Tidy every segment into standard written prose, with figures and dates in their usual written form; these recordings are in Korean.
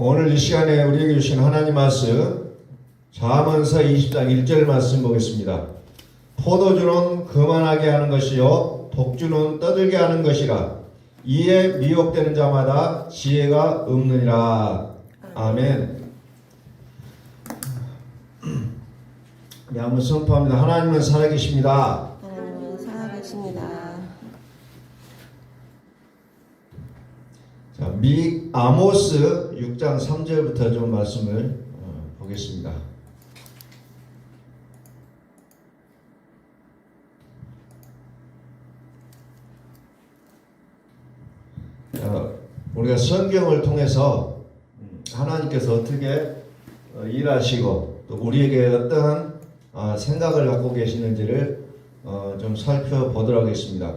오늘 이 시간에 우리에게 주신 하나님 말씀 잠언서 20장 1절 말씀 보겠습니다. 포도주는 거만하게 하는 것이요 독주는 떠들게 하는 것이라. 이에 미혹되는 자마다 지혜가 없느니라. 아멘. 네, 한번 선포합니다. 하나님은 살아계십니다. 하나님은 살아계십니다. 자, 아모스 6장 3절부터 좀 말씀을 보겠습니다. 우리가 성경을 통해서 하나님께서 어떻게 일하시고 또 우리에게 어떠한 생각을 갖고 계시는지를 좀 살펴보도록 하겠습니다.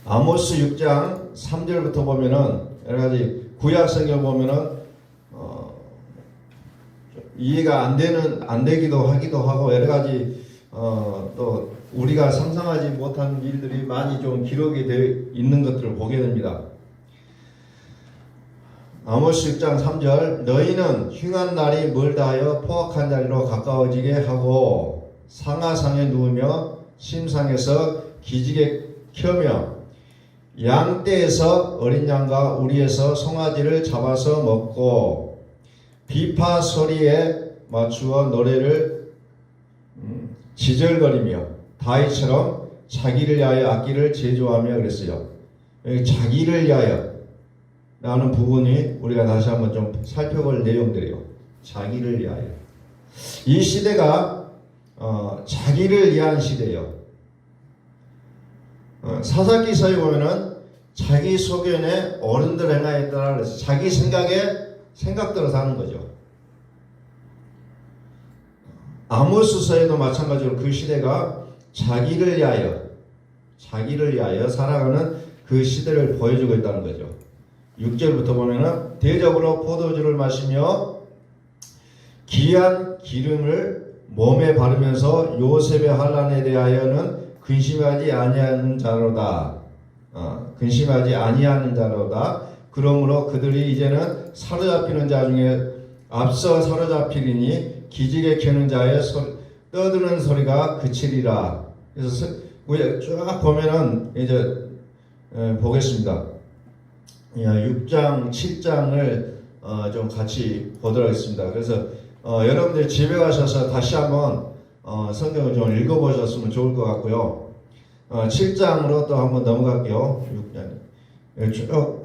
아모스 6장 3절부터 보면은 여러가지 구약 성경 보면은 이해가 안 되기도 하기도 하고 여러가지 또 우리가 상상하지 못한 일들이 많이 좀 기록이 되어 있는 것들을 보게 됩니다. 아모스 6장 3절 너희는 흉한 날이 멀다 하여 포악한 자리로 가까워지게 하고 상하상에 누우며 심상에서 기지개 켜며 양떼에서 어린 양과 우리에서 송아지를 잡아서 먹고 비파 소리에 맞추어 노래를 지절거리며 다윗처럼 자기를 위하여 악기를 제조하며 그랬어요. 여기 자기를 위하여 라는 부분이 우리가 다시 한번 좀 살펴볼 내용들이에요. 자기를 위하여. 이 시대가 자기를 위한 시대예요. 사사기서에 보면은 자기 소견에 어른들 행하였다라 그래서 자기 생각대로 사는 거죠. 아모스서에도 마찬가지로 그 시대가 자기를 위하여 살아가는 그 시대를 보여주고 있다는 거죠. 6절부터 보면은 대접으로 포도주를 마시며 귀한 기름을 몸에 바르면서 요셉의 환난에 대하여는 근심하지 아니하는 자로다. 근심하지 아니하는 자로다. 그러므로 그들이 이제는 사로잡히는 자 중에 앞서 사로잡히리니 기지개 켜는 자의 떠드는 소리가 그치리라. 그래서 쭉 보면은 이제 보겠습니다. 6장, 7장을 좀 같이 보도록 하겠습니다. 그래서 여러분들 집에 가셔서 다시 한번 성경을 좀 읽어보셨으면 좋을 것 같고요. 7장으로 또 한번 넘어갈게요. 6장. 쭉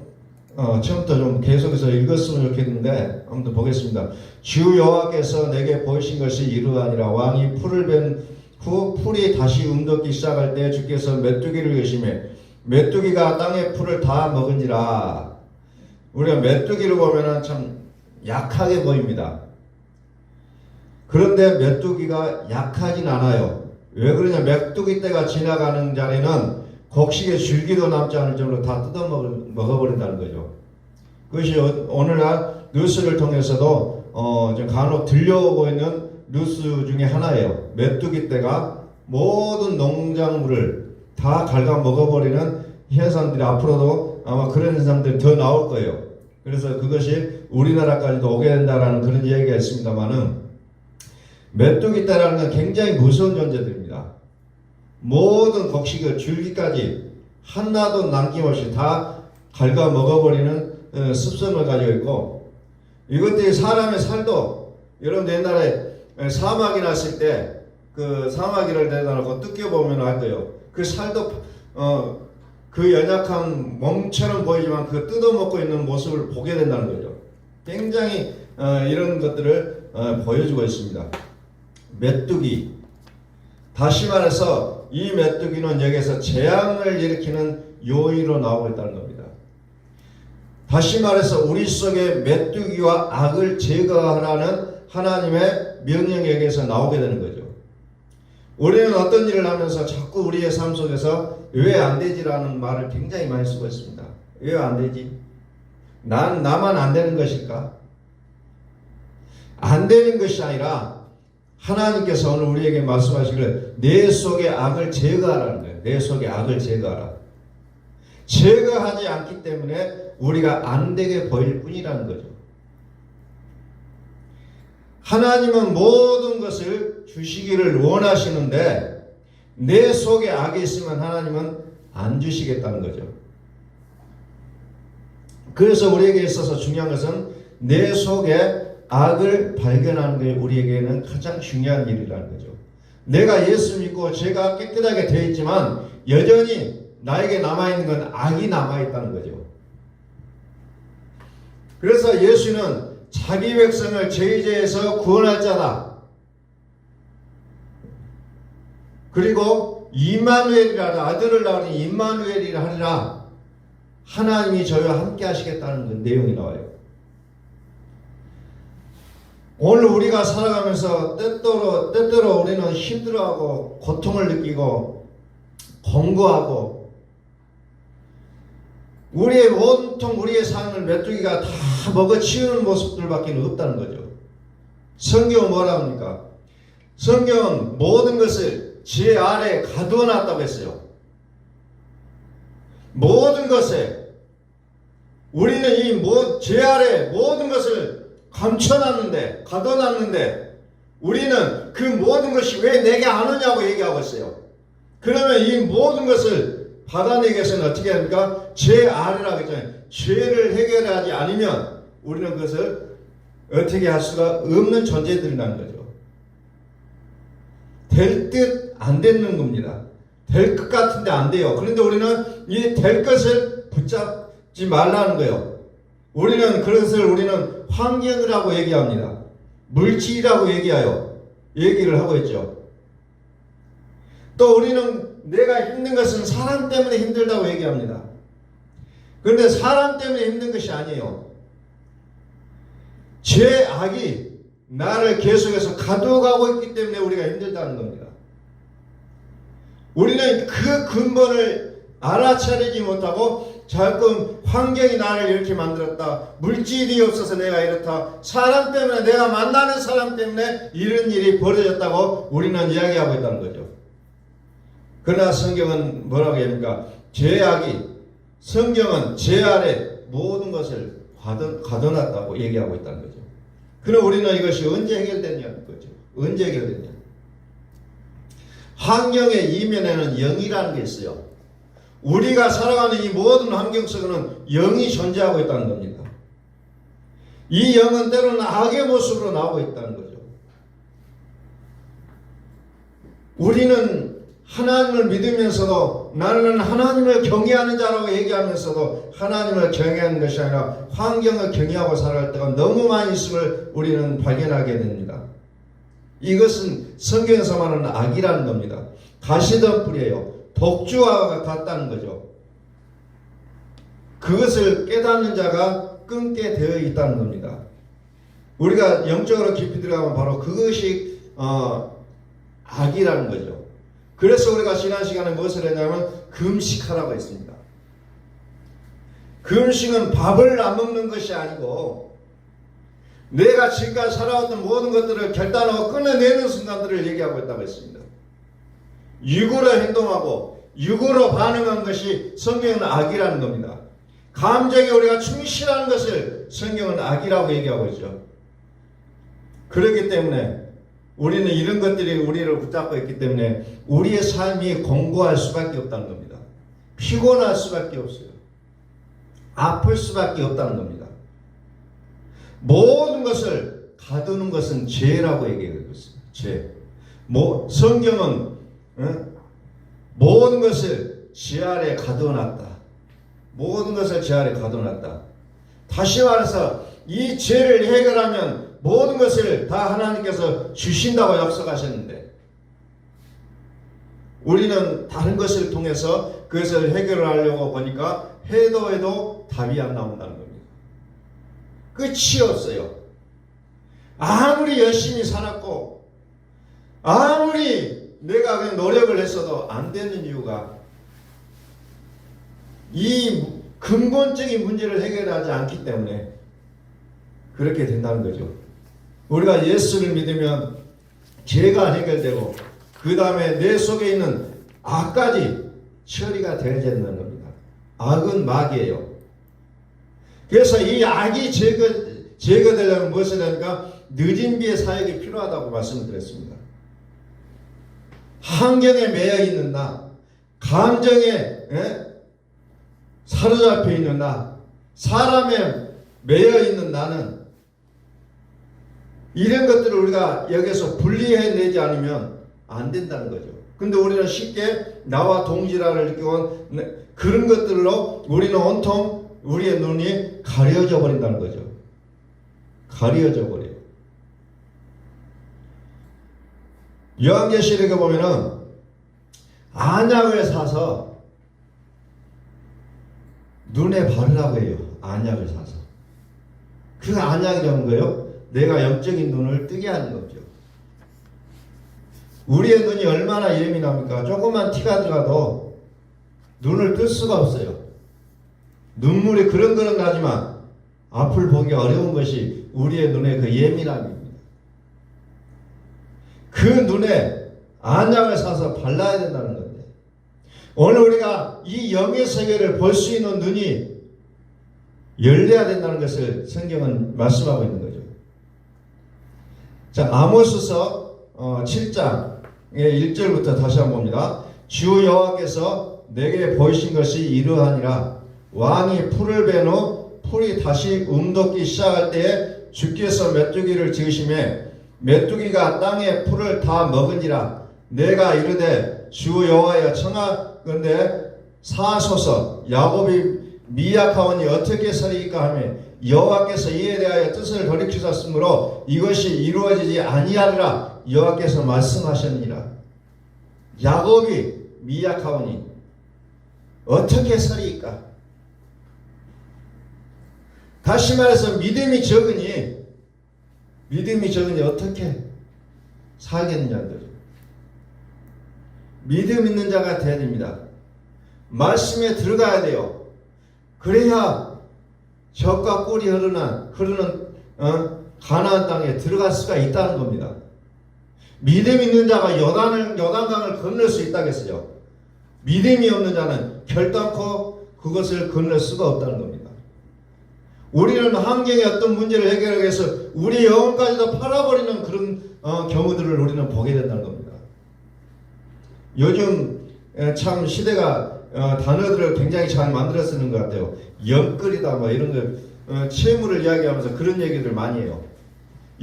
처음부터 좀 계속해서 읽었으면 좋겠는데 한번 보겠습니다. 주 여호와께서 내게 보이신 것이 이러하니라. 왕이 풀을 벤 후 풀이 다시 움돋기 시작할 때 주께서 메뚜기를 계시매 메뚜기가 땅의 풀을 다 먹은지라. 우리가 메뚜기를 보면은 참 약하게 보입니다. 그런데 메뚜기가 약하진 않아요. 왜 그러냐? 메뚜기 떼가 지나가는 자리는 곡식의 줄기도 남지 않을 정도로 다 뜯어 먹어버린다는 거죠. 그것이 오늘날 뉴스를 통해서도 좀 간혹 들려오고 있는 뉴스 중에 하나예요. 메뚜기 떼가 모든 농작물을 다 갉아 먹어버리는 현상들이 앞으로도 아마 그런 현상들이 더 나올 거예요. 그래서 그것이 우리나라까지도 오게 된다라는 그런 이야기가 있습니다만은 메뚜기 떼라는 건 굉장히 무서운 존재들입니다. 모든 곡식을 줄기까지 하나도 남김없이 다 갉아 먹어버리는 습성을 가지고 있고 이것들이 사람의 살도 여러분 옛날에 사마귀 났을 때 그 사마귀를 내다 놓고 뜯겨보면 알 거예요. 그 살도 그 연약한 몸처럼 보이지만 그 뜯어먹고 있는 모습을 보게 된다는 거죠. 굉장히 이런 것들을 보여주고 있습니다. 메뚜기. 다시 말해서 이 메뚜기는 여기에서 재앙을 일으키는 요인으로 나오고 있다는 겁니다. 다시 말해서 우리 속에 메뚜기와 악을 제거하라는 하나님의 명령에게서 나오게 되는 거죠. 우리는 어떤 일을 하면서 자꾸 우리의 삶 속에서 왜 안 되지라는 말을 굉장히 많이 쓰고 있습니다. 왜 안 되지? 나만 안 되는 것일까? 안 되는 것이 아니라 하나님께서 오늘 우리에게 말씀하시기를 내 속의 악을 제거하라는 거예요. 내 속의 악을 제거하라. 제거하지 않기 때문에 우리가 안 되게 보일 뿐이라는 거죠. 하나님은 모든 것을 주시기를 원하시는데 내 속에 악이 있으면 하나님은 안 주시겠다는 거죠. 그래서 우리에게 있어서 중요한 것은 내 속에 악을 발견하는 게 우리에게는 가장 중요한 일이라는 거죠. 내가 예수 믿고 죄가 깨끗하게 되어 있지만 여전히 나에게 남아있는 건 악이 남아있다는 거죠. 그래서 예수는 자기 백성을 죄에서 구원할 자다. 그리고 임마누엘이라 아들을 낳으니 임마누엘이라 하리라. 하나님이 저희와 함께 하시겠다는 내용이 나와요. 오늘 우리가 살아가면서 때때로 우리는 힘들어하고 고통을 느끼고 공고하고 온통 우리의 삶을 메뚜기가 다 먹어치우는 모습들밖에 없다는 거죠. 성경은 뭐라 합니까? 성경은 모든 것을 제 아래에 가두어 놨다고 했어요. 모든 것에 우리는 제 아래에 모든 것을 감춰놨는데 가둬놨는데 우리는 그 모든 것이 왜 내게 안 오냐고 얘기하고 있어요. 그러면 이 모든 것을 받아내기 위해서는 어떻게 합니까? 죄 아래라고 했잖아요. 죄를 해결하지 않으면 우리는 그것을 어떻게 할 수가 없는 존재들이라는 거죠. 될 듯 안 되는 겁니다. 될 것 같은데 안 돼요. 그런데 우리는 이 될 것을 붙잡지 말라는 거예요. 우리는 환경이라고 얘기합니다. 물질이라고 얘기를 하고 있죠. 또 우리는 내가 힘든 것은 사람 때문에 힘들다고 얘기합니다. 그런데 사람 때문에 힘든 것이 아니에요. 죄악이 나를 계속해서 가둬가고 있기 때문에 우리가 힘들다는 겁니다. 우리는 그 근본을 알아차리지 못하고 자꾸 환경이 나를 이렇게 만들었다. 물질이 없어서 내가 이렇다. 사람 때문에 내가 만나는 사람 때문에 이런 일이 벌어졌다고 우리는 이야기하고 있다는 거죠. 그러나 성경은 뭐라고 합니까? 성경은 죄 아래 모든 것을 가둬놨다고 얘기하고 있다는 거죠. 그럼 우리는 이것이 언제 해결됐냐는 거죠. 언제 해결됐냐? 환경의 이면에는 영이라는 게 있어요. 우리가 살아가는 이 모든 환경 속에는 영이 존재하고 있다는 겁니다. 이 영은 때로는 악의 모습으로 나오고 있다는 거죠. 우리는 하나님을 믿으면서도 나는 하나님을 경외하는 자라고 얘기하면서도 하나님을 경외하는 것이 아니라 환경을 경외하고 살아갈 때가 너무 많이 있음을 우리는 발견하게 됩니다. 이것은 성경에서 말하는 악이라는 겁니다. 가시던 뿌리예요. 독주와 같다는 거죠. 그것을 깨닫는 자가 끊게 되어 있다는 겁니다. 우리가 영적으로 깊이 들어가면 바로 그것이 악이라는 거죠. 그래서 우리가 지난 시간에 무엇을 했냐면 금식하라고 했습니다. 금식은 밥을 안 먹는 것이 아니고 내가 지금까지 살아왔던 모든 것들을 결단하고 끊어내는 순간들을 얘기하고 있다고 했습니다. 육으로 행동하고 육으로 반응한 것이 성경은 악이라는 겁니다. 감정에 우리가 충실하는 것을 성경은 악이라고 얘기하고 있죠. 그렇기 때문에 우리는 이런 것들이 우리를 붙잡고 있기 때문에 우리의 삶이 공고할 수밖에 없다는 겁니다. 피곤할 수밖에 없어요. 아플 수밖에 없다는 겁니다. 모든 것을 가두는 것은 죄라고 얘기하고 있습니다. 죄. 성경은 모든 것을 지 아래 가둬놨다. 모든 것을 지 아래 가둬놨다. 다시 말해서 이 죄를 해결하면 모든 것을 다 하나님께서 주신다고 약속하셨는데 우리는 다른 것을 통해서 그것을 해결하려고 보니까 해도 답이 안 나온다는 겁니다. 끝이 없어요. 아무리 열심히 살았고 아무리 내가 그냥 노력을 했어도 안 되는 이유가 이 근본적인 문제를 해결하지 않기 때문에 그렇게 된다는 거죠. 우리가 예수를 믿으면 죄가 해결되고 그 다음에 내 속에 있는 악까지 처리가 되어야 된다는 겁니다. 악은 마귀예요. 그래서 이 악이 제거되려면 무엇을 하니까 늦은 비의 사역이 필요하다고 말씀을 드렸습니다. 환경에 매여 있는 나, 감정에 사로잡혀 있는 나, 사람에 매여 있는 나는 이런 것들을 우리가 여기서 분리해내지 않으면 안 된다는 거죠. 근데 우리는 쉽게 나와 동질화를 느끼고 그런 것들로 우리는 온통 우리의 눈이 가려져 버린다는 거죠. 가려져 버려요. 요한계시록에 보면은 안약을 사서 눈에 바르라고 해요. 안약을 사서. 그 안약이라는 거예요. 내가 영적인 눈을 뜨게 하는 거죠. 우리의 눈이 얼마나 예민합니까? 조그만 티가 들어가도 눈을 뜰 수가 없어요. 눈물이 그렁그렁 나지만 앞을 보기 어려운 것이 우리의 눈의 그 예민함입니다. 그 눈에 안약을 사서 발라야 된다는 건데, 오늘 우리가 이 영의 세계를 볼 수 있는 눈이 열려야 된다는 것을 성경은 말씀하고 있는 거죠. 자, 아모스서 7장의 1절부터 다시 한번 봅니다. 주 여호와께서 내게 보이신 것이 이러하니라. 왕이 풀을 벤 후 풀이 다시 움돋기 시작할 때에 주께서 메뚜기를 지으심에 메뚜기가 땅의 풀을 다 먹으니라. 내가 이르되 주 여호와여 청하건대 사소서 야곱이 미약하오니 어떻게 서리이까 하며 여호와께서 이에 대하여 뜻을 돌이키셨으므로 이것이 이루어지지 아니하리라 여호와께서 말씀하셨니라. 야곱이 미약하오니 어떻게 서리이까? 다시 말해서 믿음이 적으니 어떻게 살겠느냐는 거죠. 믿음 있는 자가 되어야 됩니다. 말씀에 들어가야 돼요. 그래야 젖과 꿀이 흐르는 가나안 땅에 들어갈 수가 있다는 겁니다. 믿음 있는 자가 요단강을 건널 수 있다겠어요. 믿음이 없는 자는 결단코 그것을 건널 수가 없다는 겁니다. 우리는 환경의 어떤 문제를 해결하기 위해서 우리 영혼까지도 팔아버리는 그런 경우들을 우리는 보게 된다는 겁니다. 요즘 참 시대가 단어들을 굉장히 잘 만들어 쓰는 것 같아요. 영끌이다 뭐 이런 거 채무를 이야기하면서 그런 얘기를 많이 해요.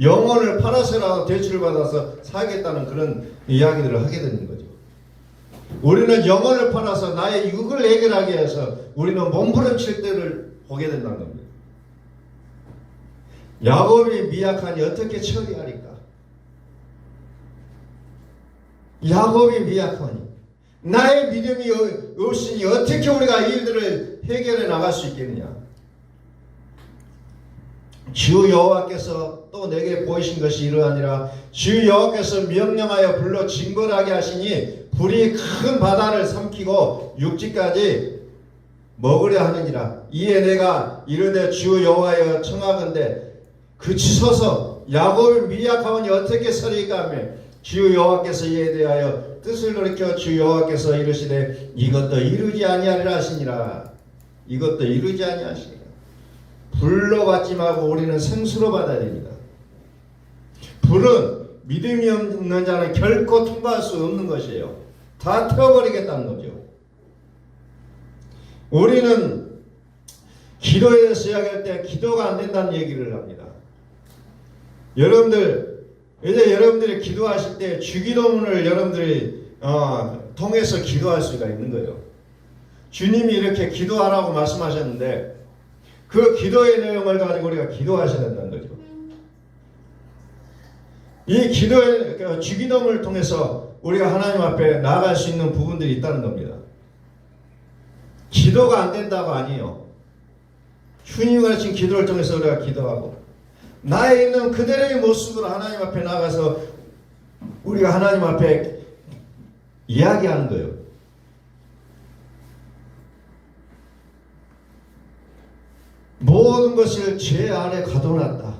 영혼을 팔아서라도 대출을 받아서 살겠다는 그런 이야기들을 하게 되는 거죠. 우리는 영혼을 팔아서 나의 육을 해결하기 위해서 우리는 몸부림칠 때를 보게 된다는 겁니다. 야곱이 미약하니 어떻게 처리하리까? 야곱이 미약하니 나의 믿음이 없으니 어떻게 우리가 이 일들을 해결해 나갈 수 있겠느냐? 주 여호와께서 또 내게 보이신 것이 이러하니라. 주 여호와께서 명령하여 불러 징벌하게 하시니 불이 큰 바다를 삼키고 육지까지 먹으려 하느니라. 이에 내가 이르되 주 여호와여 청하건대 그치소서. 야곱이 미약하오니 어떻게 서리이까 하며 주 여호와께서 이에 대하여 뜻을 돌이켜 주 여호와께서 이르시되 이것도 이루지 아니하리라 하시니라. 이것도 이루지 아니하시니라. 불로 받지 말고 우리는 생수로 받아야 됩니다. 불은 믿음이 없는 자는 결코 통과할 수 없는 것이에요. 다 태워버리겠다는 거죠. 우리는 기도에 대해서 이야기할 때 기도가 안 된다는 얘기를 합니다. 이제 여러분들이 기도하실 때 주기도문을 여러분들이 통해서 기도할 수가 있는 거예요. 주님이 이렇게 기도하라고 말씀하셨는데 그 기도의 내용을 가지고 우리가 기도하셔야 된다는 거죠. 이 기도의 주기도문을 통해서 우리가 하나님 앞에 나아갈 수 있는 부분들이 있다는 겁니다. 기도가 안 된다고 아니에요. 주님 가르친 기도를 통해서 우리가 기도하고 나에 있는 그대로의 모습으로 하나님 앞에 나가서 우리가 하나님 앞에 이야기하는 거예요. 모든 것을 죄 아래 가둬놨다.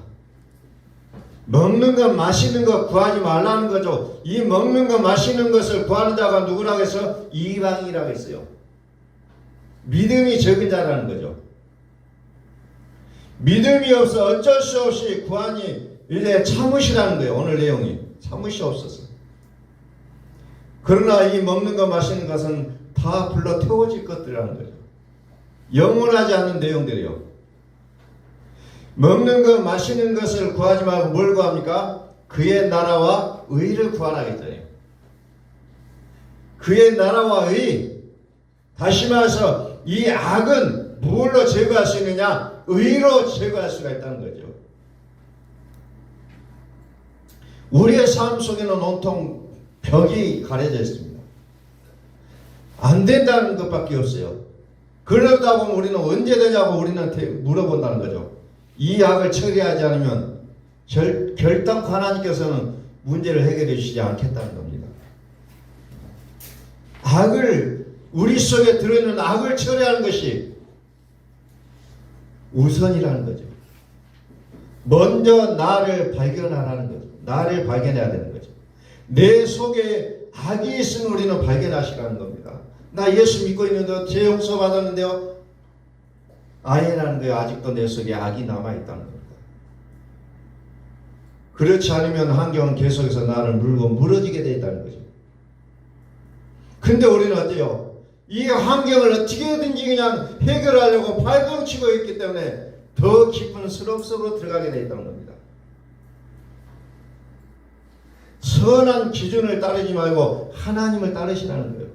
먹는 것 마시는 것 구하지 말라는 거죠. 이 먹는 것 마시는 것을 구하는 자가 누구라고 해서 이방이라고 했어요. 믿음이 적은 자라는 거죠. 믿음이 없어 어쩔 수 없이 구하니 이제 참으시라는 거예요. 오늘 내용이 참으시옵소서. 그러나 이 먹는 것 마시는 것은 다 불러 태워질 것들이라는 거죠. 영원하지 않는 내용들이요. 먹는 것 마시는 것을 구하지 말고 뭘 구합니까? 그의 나라와 의를 구하라 했잖아요. 그의 나라와 의. 다시 말해서 이 악은 무엇로 제거할 수 있느냐? 의로 제거할 수가 있다는 거죠. 우리의 삶 속에는 온통 벽이 가려져 있습니다. 안 된다는 것밖에 없어요. 그러다 보면 우리는 언제 되냐고 우리는 물어본다는 거죠. 이 악을 처리하지 않으면 결단코 하나님께서는 문제를 해결해 주시지 않겠다는 겁니다. 악을, 우리 속에 들어있는 악을 처리하는 것이 우선이라는 거죠. 먼저 나를 발견하라는 거죠. 나를 발견해야 되는 거죠. 내 속에 악이 있으면 우리는 발견하시라는 겁니다. 나 예수 믿고 있는데 죄 용서 받았는데요. 아니라는 거예요. 아직도 내 속에 악이 남아있다는 겁니다. 그렇지 않으면 환경은 계속해서 나를 물고 무너지게 되어 있다는 거죠. 근데 우리는 어때요? 이 환경을 어떻게든지 그냥 해결하려고 발버둥치고 있기 때문에 더 깊은 수렁 속으로 들어가게 되어 있다는 겁니다. 선한 기준을 따르지 말고 하나님을 따르시라는 거예요.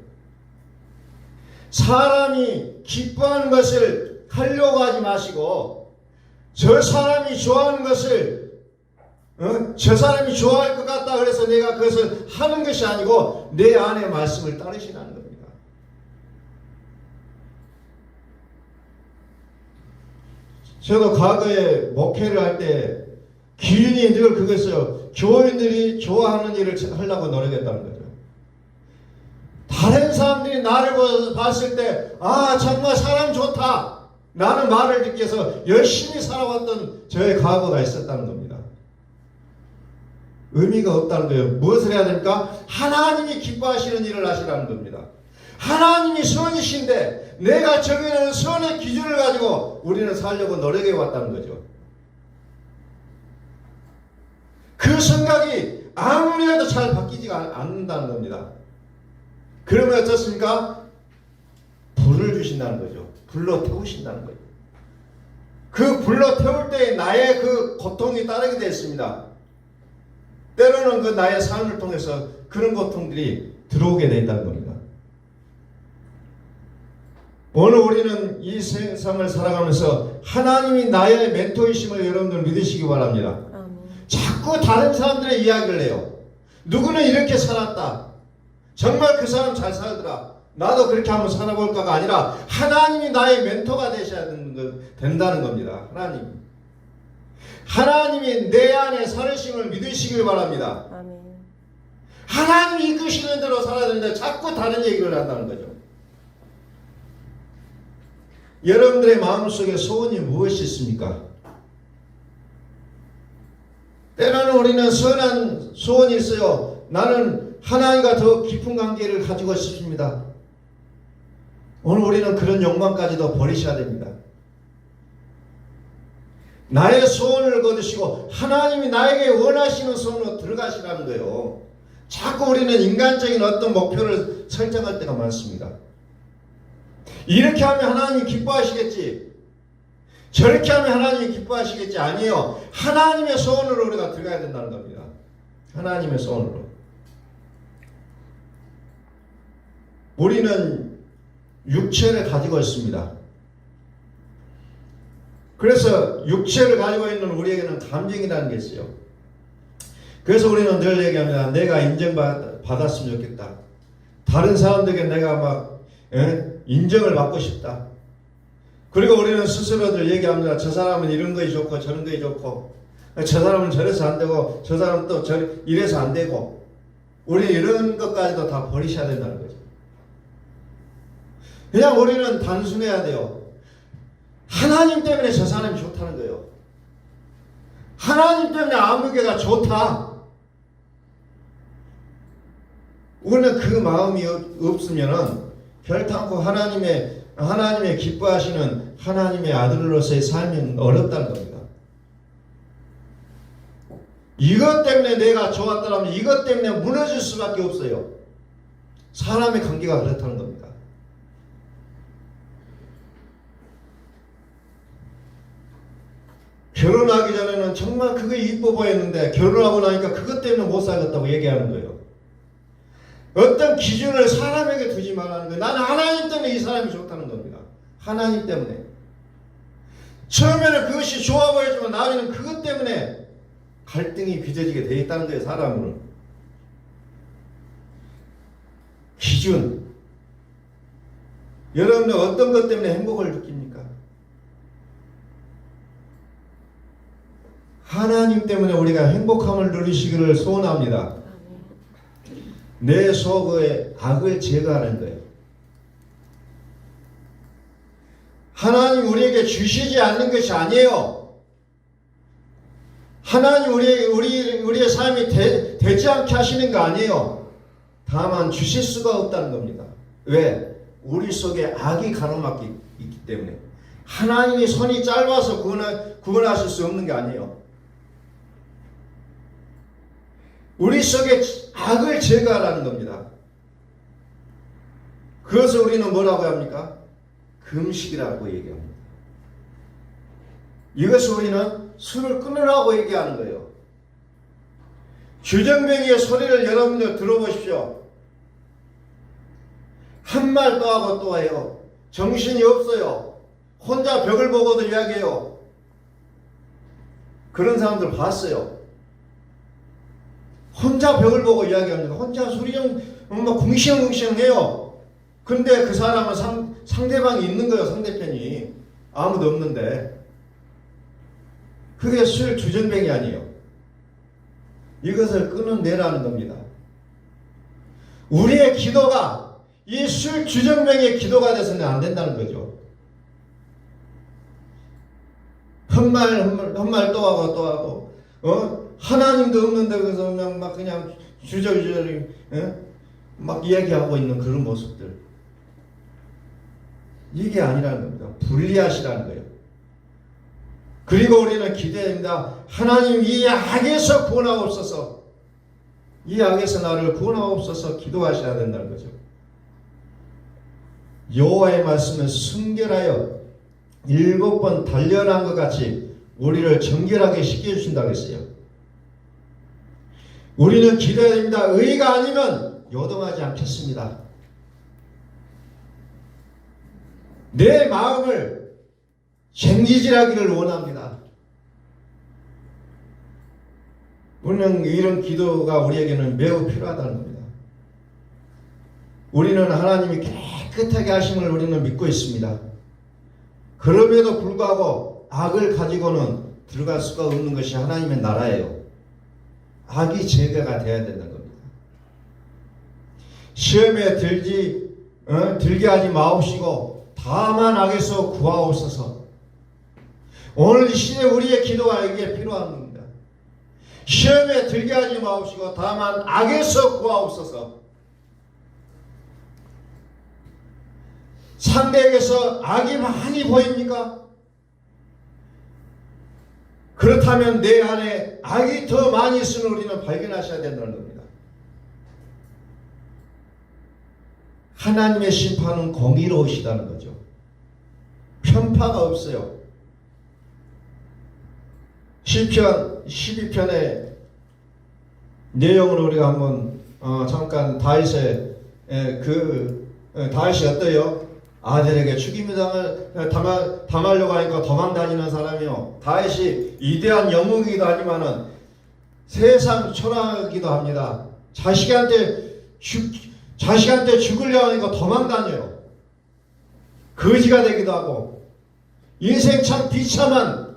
사람이 기뻐하는 것을 하려고 하지 마시고 저 사람이 좋아하는 것을 저 사람이 좋아할 것 같다 그래서 내가 그것을 하는 것이 아니고 내 안의 말씀을 따르시라는 겁니다. 저도 과거에 목회를 할 때 기준이 늘 그것이요. 교인들이 좋아하는 일을 하려고 노력했다는 거죠. 다른 사람들이 나를 봤을 때 아 정말 사람 좋다. 나는 말을 듣기 위해서 열심히 살아왔던 저의 과거가 있었다는 겁니다. 의미가 없다는 거예요. 무엇을 해야 됩니까? 하나님이 기뻐하시는 일을 하시라는 겁니다. 하나님이 선이신데 내가 정해놓은 선의 기준을 가지고 우리는 살려고 노력해 왔다는 거죠. 그 생각이 아무리 해도 잘 바뀌지가 않는다는 겁니다. 그러면 어떻습니까? 불을 주신다는 거죠. 불로 태우신다는 거죠. 그 불로 태울 때 나의 그 고통이 따르게 되었습니다. 때로는 그 나의 삶을 통해서 그런 고통들이 들어오게 된다는 겁니다. 오늘 우리는 이 세상을 살아가면서 하나님이 나의 멘토이심을 여러분들 믿으시기 바랍니다. 자꾸 다른 사람들의 이야기를 해요. 누구는 이렇게 살았다. 정말 그 사람 잘 살더라. 나도 그렇게 한번 살아볼까가 아니라 하나님이 나의 멘토가 되셔야 된다는 겁니다. 하나님이 내 안에 살으심을 믿으시길 바랍니다. 아멘. 하나님이 이끄시는 대로 살아야 되는데 자꾸 다른 얘기를 한다는 거죠. 여러분들의 마음속에 소원이 무엇이 있습니까? 때로는 우리는 선한 소원이 있어요. 나는 하나님과 더 깊은 관계를 가지고 싶습니다. 오늘 우리는 그런 욕망까지도 버리셔야 됩니다. 나의 소원을 거두시고 하나님이 나에게 원하시는 소원으로 들어가시라는 거예요. 자꾸 우리는 인간적인 어떤 목표를 설정할 때가 많습니다. 이렇게 하면 하나님이 기뻐하시겠지. 저렇게 하면 하나님이 기뻐하시겠지. 아니에요. 하나님의 소원으로 우리가 들어가야 된다는 겁니다. 하나님의 소원으로. 우리는 육체를 가지고 있습니다. 그래서 육체를 가지고 있는 우리에게는 감정이라는 게 있어요. 그래서 우리는 늘 얘기합니다. 내가 인정받았으면 좋겠다. 다른 사람들에게 내가 막 인정을 받고 싶다. 그리고 우리는 스스로들 얘기합니다. 저 사람은 이런 거이 좋고 저런 거이 좋고 저 사람은 저래서 안 되고 저 사람은 또 이래서 안 되고 우리 이런 것까지도 다 버리셔야 된다는 거죠. 그냥 우리는 단순해야 돼요. 하나님 때문에 저 사람이 좋다는 거예요. 하나님 때문에 아무개가 좋다. 우리는 그 마음이 없으면은 결단코 하나님의 하나님의 기뻐하시는 하나님의 아들로서의 삶은 어렵다는 겁니다. 이것 때문에 내가 좋았더라면 이것 때문에 무너질 수밖에 없어요. 사람의 관계가 그렇다는 겁니다. 결혼하기 전에는 정말 그게 이뻐 보였는데 결혼하고 나니까 그것 때문에 못 살겠다고 얘기하는 거예요. 어떤 기준을 사람에게 두지 말라는 거예요. 나는 하나님 때문에 이 사람이 좋다는 겁니다. 하나님 때문에. 처음에는 그것이 좋아 보이지만 나중에는 그것 때문에 갈등이 빚어지게 되어 있다는 거예요. 사람은. 기준. 여러분은 어떤 것 때문에 행복을 느낍니까? 하나님 때문에 우리가 행복함을 누리시기를 소원합니다. 내 속의 악을 제거하는 거예요. 하나님 우리에게 주시지 않는 것이 아니에요. 하나님 우리의 삶이 되지 않게 하시는 거 아니에요. 다만 주실 수가 없다는 겁니다. 왜? 우리 속에 악이 가로막기 있기 때문에. 하나님이 손이 짧아서 구원하실 수 없는 게 아니에요. 우리 속에 악을 제거하라는 겁니다. 그것을 우리는 뭐라고 합니까? 금식이라고 얘기합니다. 이것을 우리는 술을 끊으라고 얘기하는 거예요. 주정뱅이의 소리를 여러분들 들어보십시오. 한 말 또 하고 또 해요. 정신이 없어요. 혼자 벽을 보고도 이야기해요. 그런 사람들 봤어요. 혼자 벽을 보고 이야기합니다. 혼자 소리 좀 궁시렁궁시렁해요. 근데 그 사람은 상대방이 있는 거예요. 상대편이. 아무도 없는데. 그게 술 주정뱅이 아니에요. 이것을 끊어내라는 겁니다. 우리의 기도가 이 술 주정뱅이의 기도가 돼서는 안 된다는 거죠. 헛말 또 하고 하나님도 없는데 그래서 그냥 주저주저 막 이야기하고 있는 그런 모습들. 이게 아니라는 겁니다. 분리하시라는 거예요. 그리고 우리는 기대합니다. 하나님 이 악에서 구원하옵소서. 이 악에서 나를 구원하옵소서 기도하셔야 된다는 거죠. 여호와의 말씀은 순결하여 7번 단련한 것 같이 우리를 정결하게 시켜주신다고 했어요. 우리는 기도해야 됩니다. 의가 아니면 요동하지 않겠습니다. 내 마음을 쟁기질하기를 원합니다. 우리는 이런 기도가 우리에게는 매우 필요하다는 겁니다. 우리는 하나님이 깨끗하게 하심을 우리는 믿고 있습니다. 그럼에도 불구하고 악을 가지고는 들어갈 수가 없는 것이 하나님의 나라예요. 악이 제거가 되어야 된다는 겁니다. 시험에 들게 하지 마옵시고 다만 악에서 구하옵소서. 오늘 이 시대 우리의 기도가 이게 필요한 겁니다. 시험에 들게 하지 마옵시고 다만 악에서 구하옵소서. 상대에게서 악이 많이 보입니까? 그렇다면 내 안에 악이 더 많이 있음을 우리는 발견하셔야 된다는 겁니다. 하나님의 심판은 공의로우시다는 거죠. 편파가 없어요. 시편 12편의 내용을 우리가 한번 잠깐 다윗이 어때요? 아들에게 죽임을 당하려고 하니까 도망다니는 사람이요. 다윗이 위대한 영웅이기도 하지만은 세상 초라하기도 합니다. 자식한테 죽으려고 하니까 도망다녀요. 거지가 되기도 하고 인생 참 비참한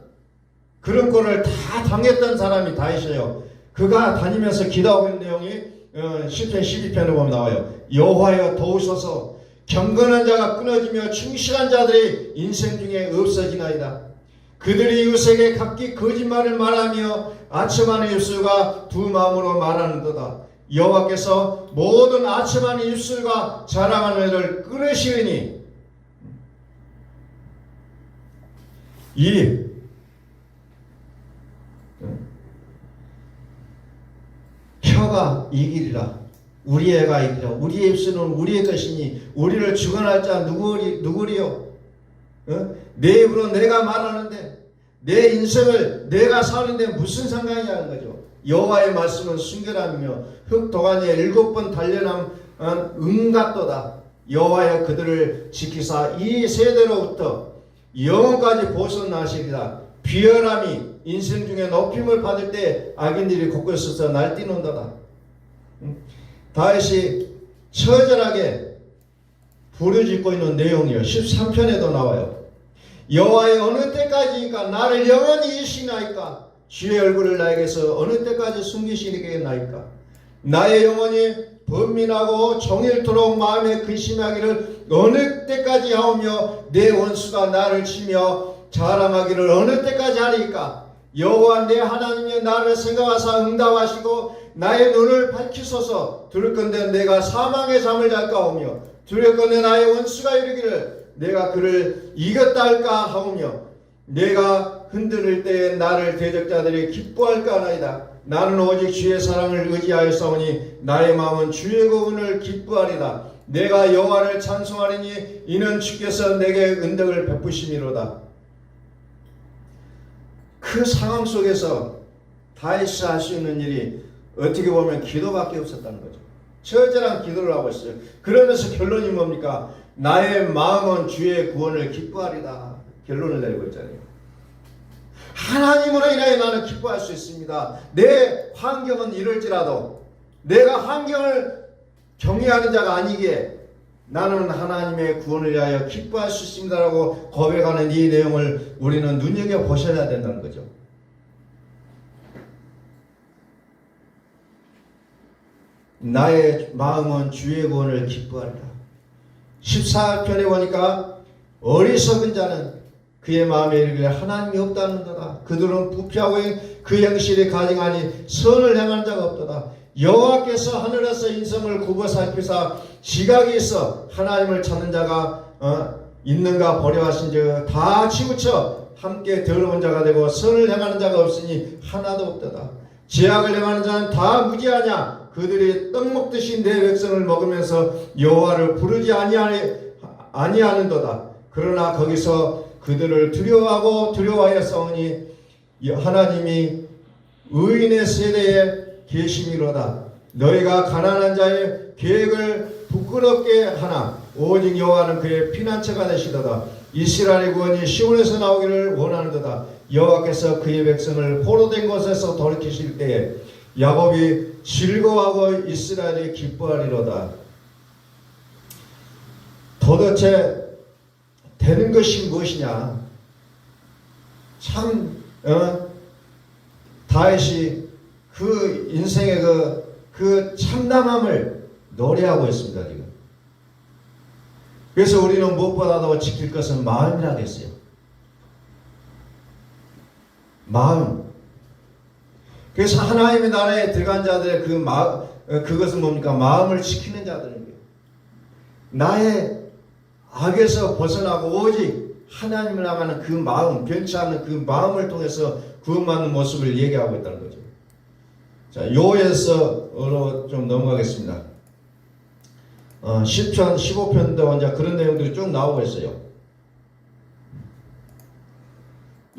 그런 꼴을 다 당했던 사람이 다윗이에요. 그가 다니면서 기도하고 있는 내용이 시편 12편에 보면 나와요. 여호와여 도우소서. 경건한 자가 끊어지며 충실한 자들이 인생 중에 없어지나이다. 그들이 이웃에게 각기 거짓말을 말하며 아첨하는 입술과 두 마음으로 말하는도다. 여호와께서 모든 아첨하는 입술과 자랑하는 애를 끊으시리니 이 혀가 이기리라. 우리 애가 이기리라. 우리의 입술은 우리의 것이니 우리를 주관할 자 누구리요? 내 입으로 내가 말하는데 내 인생을 내가 사는데 무슨 상관이냐는 거죠. 여호와의 말씀은 순결하며 흙 도가니에 7번 단련한 같도다. 여호와여 그들을 지키사 이 세대로부터 영원까지 벗어나시리라. 비열함이 인생 중에 높임을 받을 때 악인들이 곳곳에서 날뛰는도다. 다윗이 처절하게 부르짖고 있는 내용이요. 13편에도 나와요. 여호와여 어느 때까지니까 나를 영원히 잊으시나이까? 주의 얼굴을 나에게서 어느 때까지 숨기시겠나이까? 나의 영혼이 번민하고 종일토록 마음에 근심하기를 어느 때까지 하오며 내 원수가 나를 치며 자랑하기를 어느 때까지 하리까? 여호와 내 하나님이 나를 생각하사 응답하시고 나의 눈을 밝히소서. 두렵건대 내가 사망의 잠을 잘까 하오며 두렵건대 나의 원수가 이르기를 내가 그를 이겼다 할까 하오며 내가 흔들릴 때에 나를 대적자들이 기뻐할까 하나이다. 나는 오직 주의 사랑을 의지하였사오니 나의 마음은 주의 구원을 기뻐하리다. 내가 여호와를 찬송하리니 이는 주께서 내게 은덕을 베푸심이로다. 그 상황 속에서 다윗이 할 수 있는 일이 어떻게 보면 기도밖에 없었다는 거죠. 처절한 기도를 하고 있어요. 그러면서 결론이 뭡니까? 나의 마음은 주의 구원을 기뻐하리다. 결론을 내리고 있잖아요. 하나님으로 인하여 나는 기뻐할 수 있습니다. 내 환경은 이럴지라도 내가 환경을 경외하는 자가 아니기에 나는 하나님의 구원을 위하여 기뻐할 수 있습니다라고 고백하는 이 내용을 우리는 눈여겨보셔야 된다는 거죠. 나의 마음은 주의 구원을 기뻐하리라. 14편에 보니까 어리석은 자는 그의 마음에 이르기를 하나님이 없다는도다. 그들은 부패하고 그 행실이 가증하니 선을 행하는 자가 없도다. 여호와께서 하늘에서 인성을 굽어 살피사 지각이 있어 하나님을 찾는 자가 있는가 보려하신즉 다 치우쳐 함께 더러운 자가 되고 선을 행하는 자가 없으니 하나도 없도다. 죄악을 행하는 자는 다 무지하냐? 그들이 떡 먹듯이 내 백성을 먹으면서 여호와를 부르지 아니하는도다. 그러나 거기서 그들을 두려워하여 싸우니 하나님이 의인의 세대에 계심이로다. 너희가 가난한 자의 계획을 부끄럽게 하나 오직 여호와는 그의 피난처가 되시도다. 이스라엘의 구원이 시온에서 나오기를 원하는도다. 여호와께서 그의 백성을 포로된 곳에서 돌이키실 때에 야곱이 즐거워하고 이스라엘이 기뻐하리로다. 도대체 되는 것이 무엇이냐? 참 다윗이 그 인생의 그 참담함을 노래하고 있습니다. 지금. 그래서 우리는 무엇보다도 지킬 것은 마음이라고 했어요. 마음. 그래서 하나님의 나라에 들어간 자들의 그것은 뭡니까? 마음을 지키는 자들입니다. 나의 악에서 벗어나고 오직 하나님을 향하는 그 마음, 변치 않는 그 마음을 통해서 구원받는 모습을 얘기하고 있다는 거죠. 자, 요에서로 좀 넘어가겠습니다. 10편, 15편도 이제 그런 내용들이 쭉 나오고 있어요.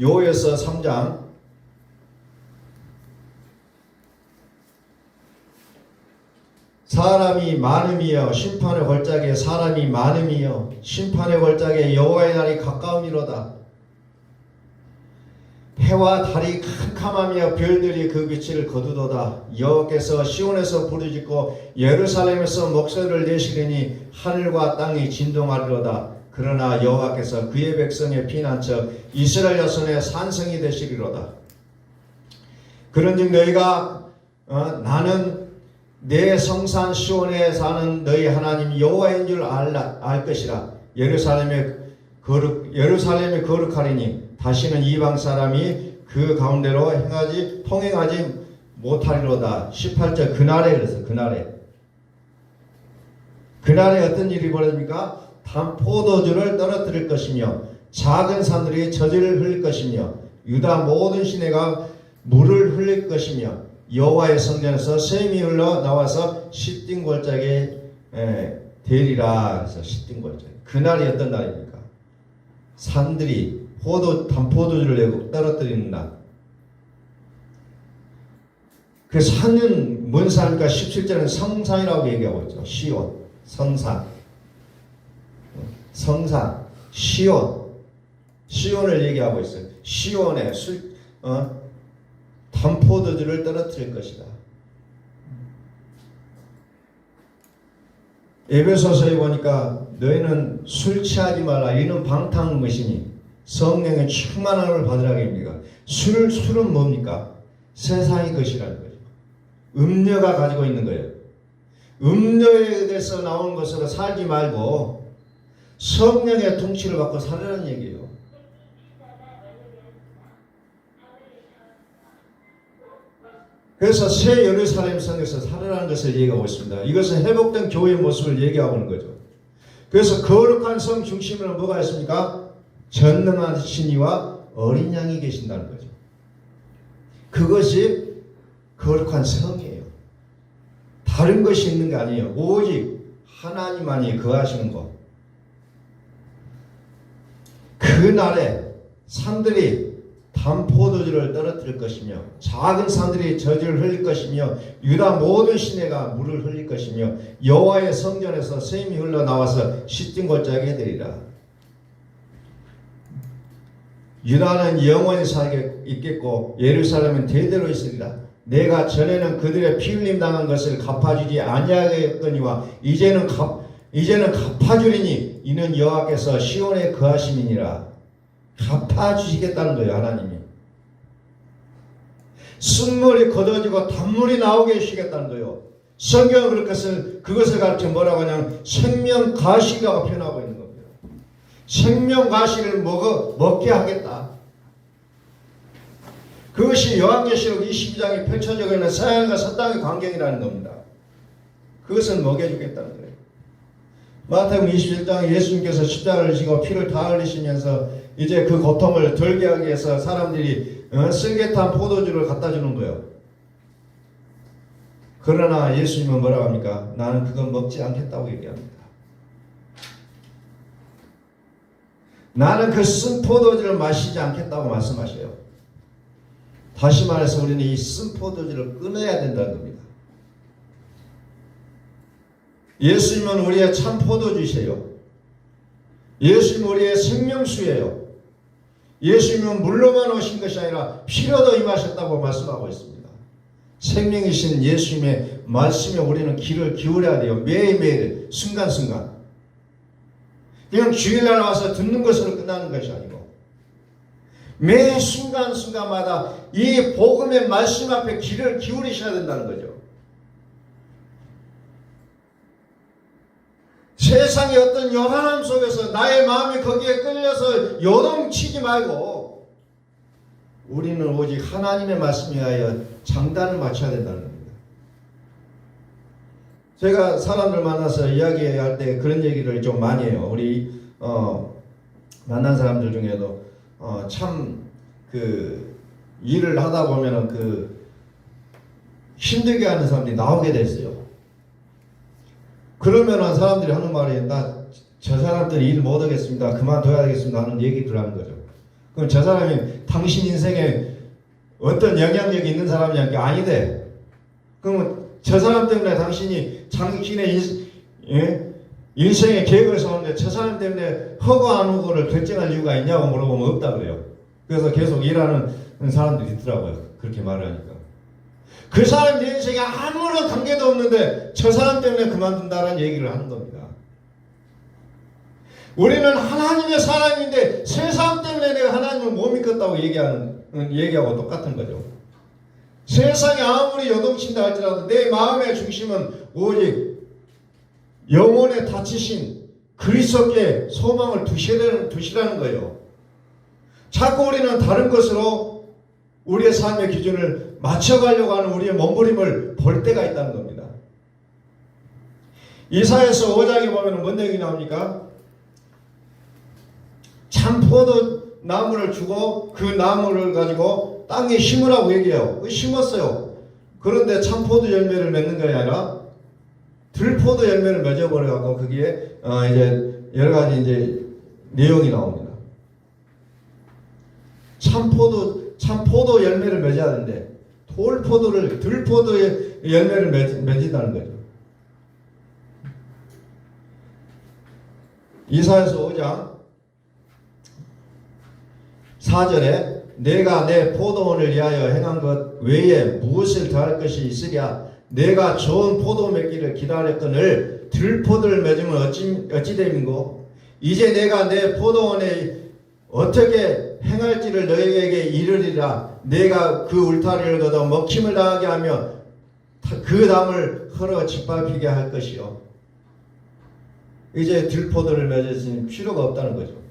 요에서 3장 사람이 많음이여 심판의 골짜기에 사람이 많음이여 심판의 골짜기에 여호와의 날이 가까움이로다. 해와 달이 캄캄하며 별들이 그 빛을 거두도다. 여호와께서 시온에서 부르짖고 예루살렘에서 목소리를 내시리니 하늘과 땅이 진동하리로다. 그러나 여호와께서 그의 백성의 피난처 이스라엘 자손의 산성이 되시리로다. 그런즉 너희가 나는 내 성산 시온에 사는 너희 하나님 여호와인 줄 알 것이라. 예루살렘에 거룩하리니 다시는 이방 사람이 그 가운데로 통행하지 못하리로다. 18절 그날에 그래서 그날에 어떤 일이 벌어집니까? 단 포도주를 떨어뜨릴 것이며 작은 산들이 저주를 흘릴 것이며 유다 모든 시내가 물을 흘릴 것이며 여호와의 성전에서 샘이 흘러 나와서 시딤 골짜기에 되리라. 그래서 시딤 골짜기. 그날이 어떤 날입니까? 산들이 단포도주를 내고 떨어뜨리는 날. 그 산은 뭔 산입니까? 17절은 성산이라고 얘기하고 있죠. 시온, 성산, 성산, 시온을 얘기하고 있어요. 시온에 단포도주를 떨어뜨릴 것이다. 에베소서에 보니까 너희는 술 취하지 말라. 이는 방탕한 것이니 성령의 충만함을 받으라고 합니다. 술은 뭡니까? 세상의 것이라는 거죠. 음료가 가지고 있는 거예요. 음료에 대해서 나온 것으로 살지 말고 성령의 통치를 받고 살으라는 얘기예요. 그래서 새 예루살렘 성에서 살으라는 것을 얘기하고 있습니다. 이것은 회복된 교회의 모습을 얘기하고 있는 거죠. 그래서 거룩한 성 중심에는 뭐가 있습니까? 전능한 신이와 어린 양이 계신다는 거죠. 그것이 거룩한 성이에요. 다른 것이 있는 게 아니에요. 오직 하나님만이 거하시는 것. 그날에 산들이 단포도주를 떨어뜨릴 것이며 작은 산들이 저주를 흘릴 것이며 유다 모든 시내가 물을 흘릴 것이며 여호와의 성전에서 샘이 흘러나와서 시딤 골짜기에 되리라. 유다는 영원히 살게 있겠고 예루살렘은 대대로 있으리라. 내가 전에는 그들의 피 흘림 당한 것을 갚아주지 아니하겠거니와 이제는 갚아주리니 이는 여호와께서 시온에 거하심이니라. 갚아주시겠다는 거예요. 하나님이 쓴물이 걷어지고 단물이 나오게 해주시겠다는 거예요. 성경은 그것을 가르쳐 뭐라고 하냐면 생명가시라고 표현하고 있는 겁니다. 생명가시를 먹게 하겠다. 그것이 요한계시록 22장에 펼쳐져 있는 서양과 서땅의 광경이라는 겁니다. 그것을 먹여주겠다는 거예요. 마태복음 21장에 예수님께서 십자가를 지고 피를 다 흘리시면서 이제 그 고통을 덜게 하기 위해서 사람들이 쓸개탄 포도주를 갖다 주는 거예요. 그러나 예수님은 뭐라고 합니까? 나는 그건 먹지 않겠다고 얘기합니다. 나는 그 쓴 포도주를 마시지 않겠다고 말씀하셔요. 다시 말해서 우리는 이 쓴 포도주를 끊어야 된다는 겁니다. 예수님은 우리의 참 포도주시에요. 예수님은 우리의 생명수예요. 예수님은 물로만 오신 것이 아니라 피로도 임하셨다고 말씀하고 있습니다. 생명이신 예수님의 말씀에 우리는 귀를 기울여야 돼요. 매일매일 순간순간. 그냥 주일날 와서 듣는 것으로 끝나는 것이 아니고 매 순간순간마다 이 복음의 말씀 앞에 귀를 기울이셔야 된다는 거죠. 세상의 어떤 요란함 속에서 나의 마음이 거기에 끌려서 요동치지 말고 우리는 오직 하나님의 말씀에 의하여 장단을 맞춰야 된다는 겁니다. 제가 사람들 만나서 이야기할 때 그런 얘기를 좀 많이 해요. 우리 만난 사람들 중에도 참 그 일을 하다 보면은 그 힘들게 하는 사람들이 나오게 됐어요. 그러면은 사람들이 하는 말이 나 저 사람들이 일 못하겠습니다. 그만둬야 되겠습니다 하는 얘기를 하는 거죠. 그럼 저 사람이 당신 인생에 어떤 영향력이 있는 사람이냐? 게 아니대. 그러면 저 사람 때문에 당신이 당신의 인생의 계획을 세웠는데 저 사람 때문에 허구 안 허구를 결정할 이유가 있냐고 물어보면 없다 그래요. 그래서 계속 일하는 사람들이 있더라고요. 그렇게 말을 하니까. 그 사람 내 인생에 아무런 관계도 없는데 저 사람 때문에 그만둔다라는 얘기를 하는 겁니다. 우리는 하나님의 사람인데 세상 때문에 내가 하나님을 못 믿겠다고 얘기하고 똑같은 거죠. 세상이 아무리 요동친다 할지라도 내 마음의 중심은 오직 영혼에 닫히신 그리스도께 소망을 두시라는 거예요. 자꾸 우리는 다른 것으로 우리의 삶의 기준을 맞춰가려고 하는 우리의 몸부림을 볼 때가 있다는 겁니다. 이사야서 5장에 보면 뭔 얘기 나옵니까? 참포도 나무를 주고 그 나무를 가지고 땅에 심으라고 얘기해요. 심었어요. 그런데 참포도 열매를 맺는 것이 아니라 들포도 열매를 맺어버려갖고 거기에 이제 여러 가지 이제 내용이 나옵니다. 참포도 열매를 맺어야 되는데 들포도의 열매를 맺는다는 거죠. 이사야서 5장 4절에 내가 내 포도원을 위하여 행한 것 외에 무엇을 더할 것이 있으랴. 내가 좋은 포도 맺기를 기다렸거늘 들포도를 맺으면 어찌 됨인고. 이제 내가 내 포도원에 어떻게 행할지를 너희에게 이르리라. 내가 그 울타리를 걷어 먹힘을 당하게 하며 그 담을 헐어 짓밟히게 할 것이요. 이제 들포도를 맺을 필요가 없다는 거죠.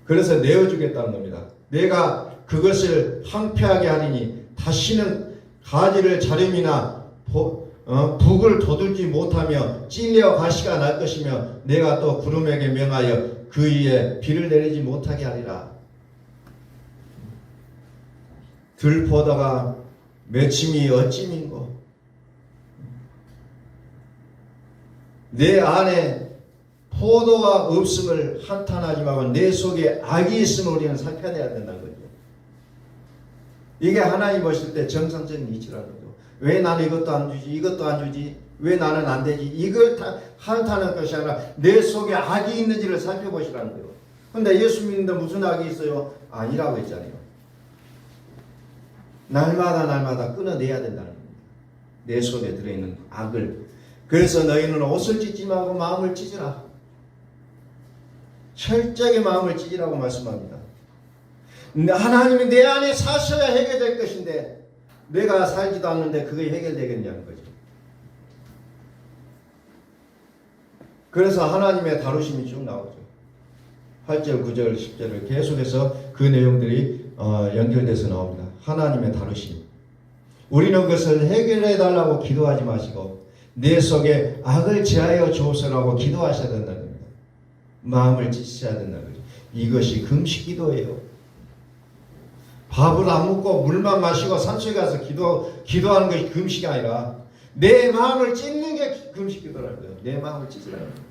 그래서 내어주겠다는 겁니다. 내가 그것을 황폐하게 하리니 다시는 가지를 자름이나 북을 돋울지 못하며 찔려 가시가 날 것이며 내가 또 구름에게 명하여 그 위에 비를 내리지 못하게 하리라. 들포도가 맺힘이 어찌민고. 내 안에 포도가 없음을 한탄하지 말고 내 속에 악이 있음을 우리는 살펴내야 된다는 거죠. 이게 하나님 보실 때 정상적인 이치라는 거죠. 왜 나는 이것도 안 주지, 이것도 안 주지, 왜 나는 안 되지, 이걸 한탄하는 것이 아니라 내 속에 악이 있는지를 살펴보시라는 거예요. 근데 예수 믿는데 무슨 악이 있어요? 아니라고 했잖아요. 날마다 끊어내야 된다는 겁니다. 내 속에 들어있는 악을. 그래서 너희는 옷을 찢지 말고 마음을 찢으라. 철저하게 마음을 찢으라고 말씀합니다. 하나님이 내 안에 사셔야 해결될 것인데 내가 살지도 않는데 그게 해결되겠냐는 거죠. 그래서 하나님의 다루심이 쭉 나오죠. 8절, 9절, 10절을 계속해서 그 내용들이 연결돼서 나옵니다. 하나님의 다루심. 우리는 그것을 해결해 달라고 기도하지 마시고 내 속에 악을 제하여 주옵소서라고 기도하셔야 된다는 겁니다. 마음을 찢으셔야 된다는 거죠. 이것이 금식 기도예요. 밥을 안 먹고 물만 마시고 산속에 가서 기도하는 것이 금식이 아니라 내 마음을 찢는 게 금식 기도라는 거예요. 내 마음을 찢으라는 거예요.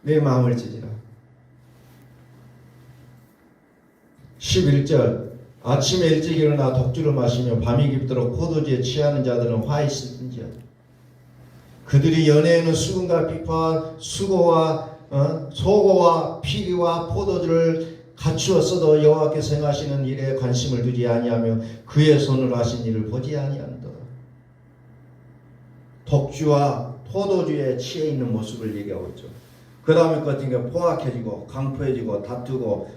내 마음을 찢으라. 11절 아침에 일찍 일어나 독주를 마시며 밤이 깊도록 포도주에 취하는 자들은 화 있을진지어. 그들이 연애에는 수금과 비파 수고와 소고와 피리와 포도주를 갖추었어도 여호와께서 행하시는 일에 관심을 두지 아니하며 그의 손으로 하신 일을 보지 아니하는도다. 독주와 포도주에 취해 있는 모습을 얘기하고 있죠. 그 다음에 같은 게 포악해지고 강포해지고 다투고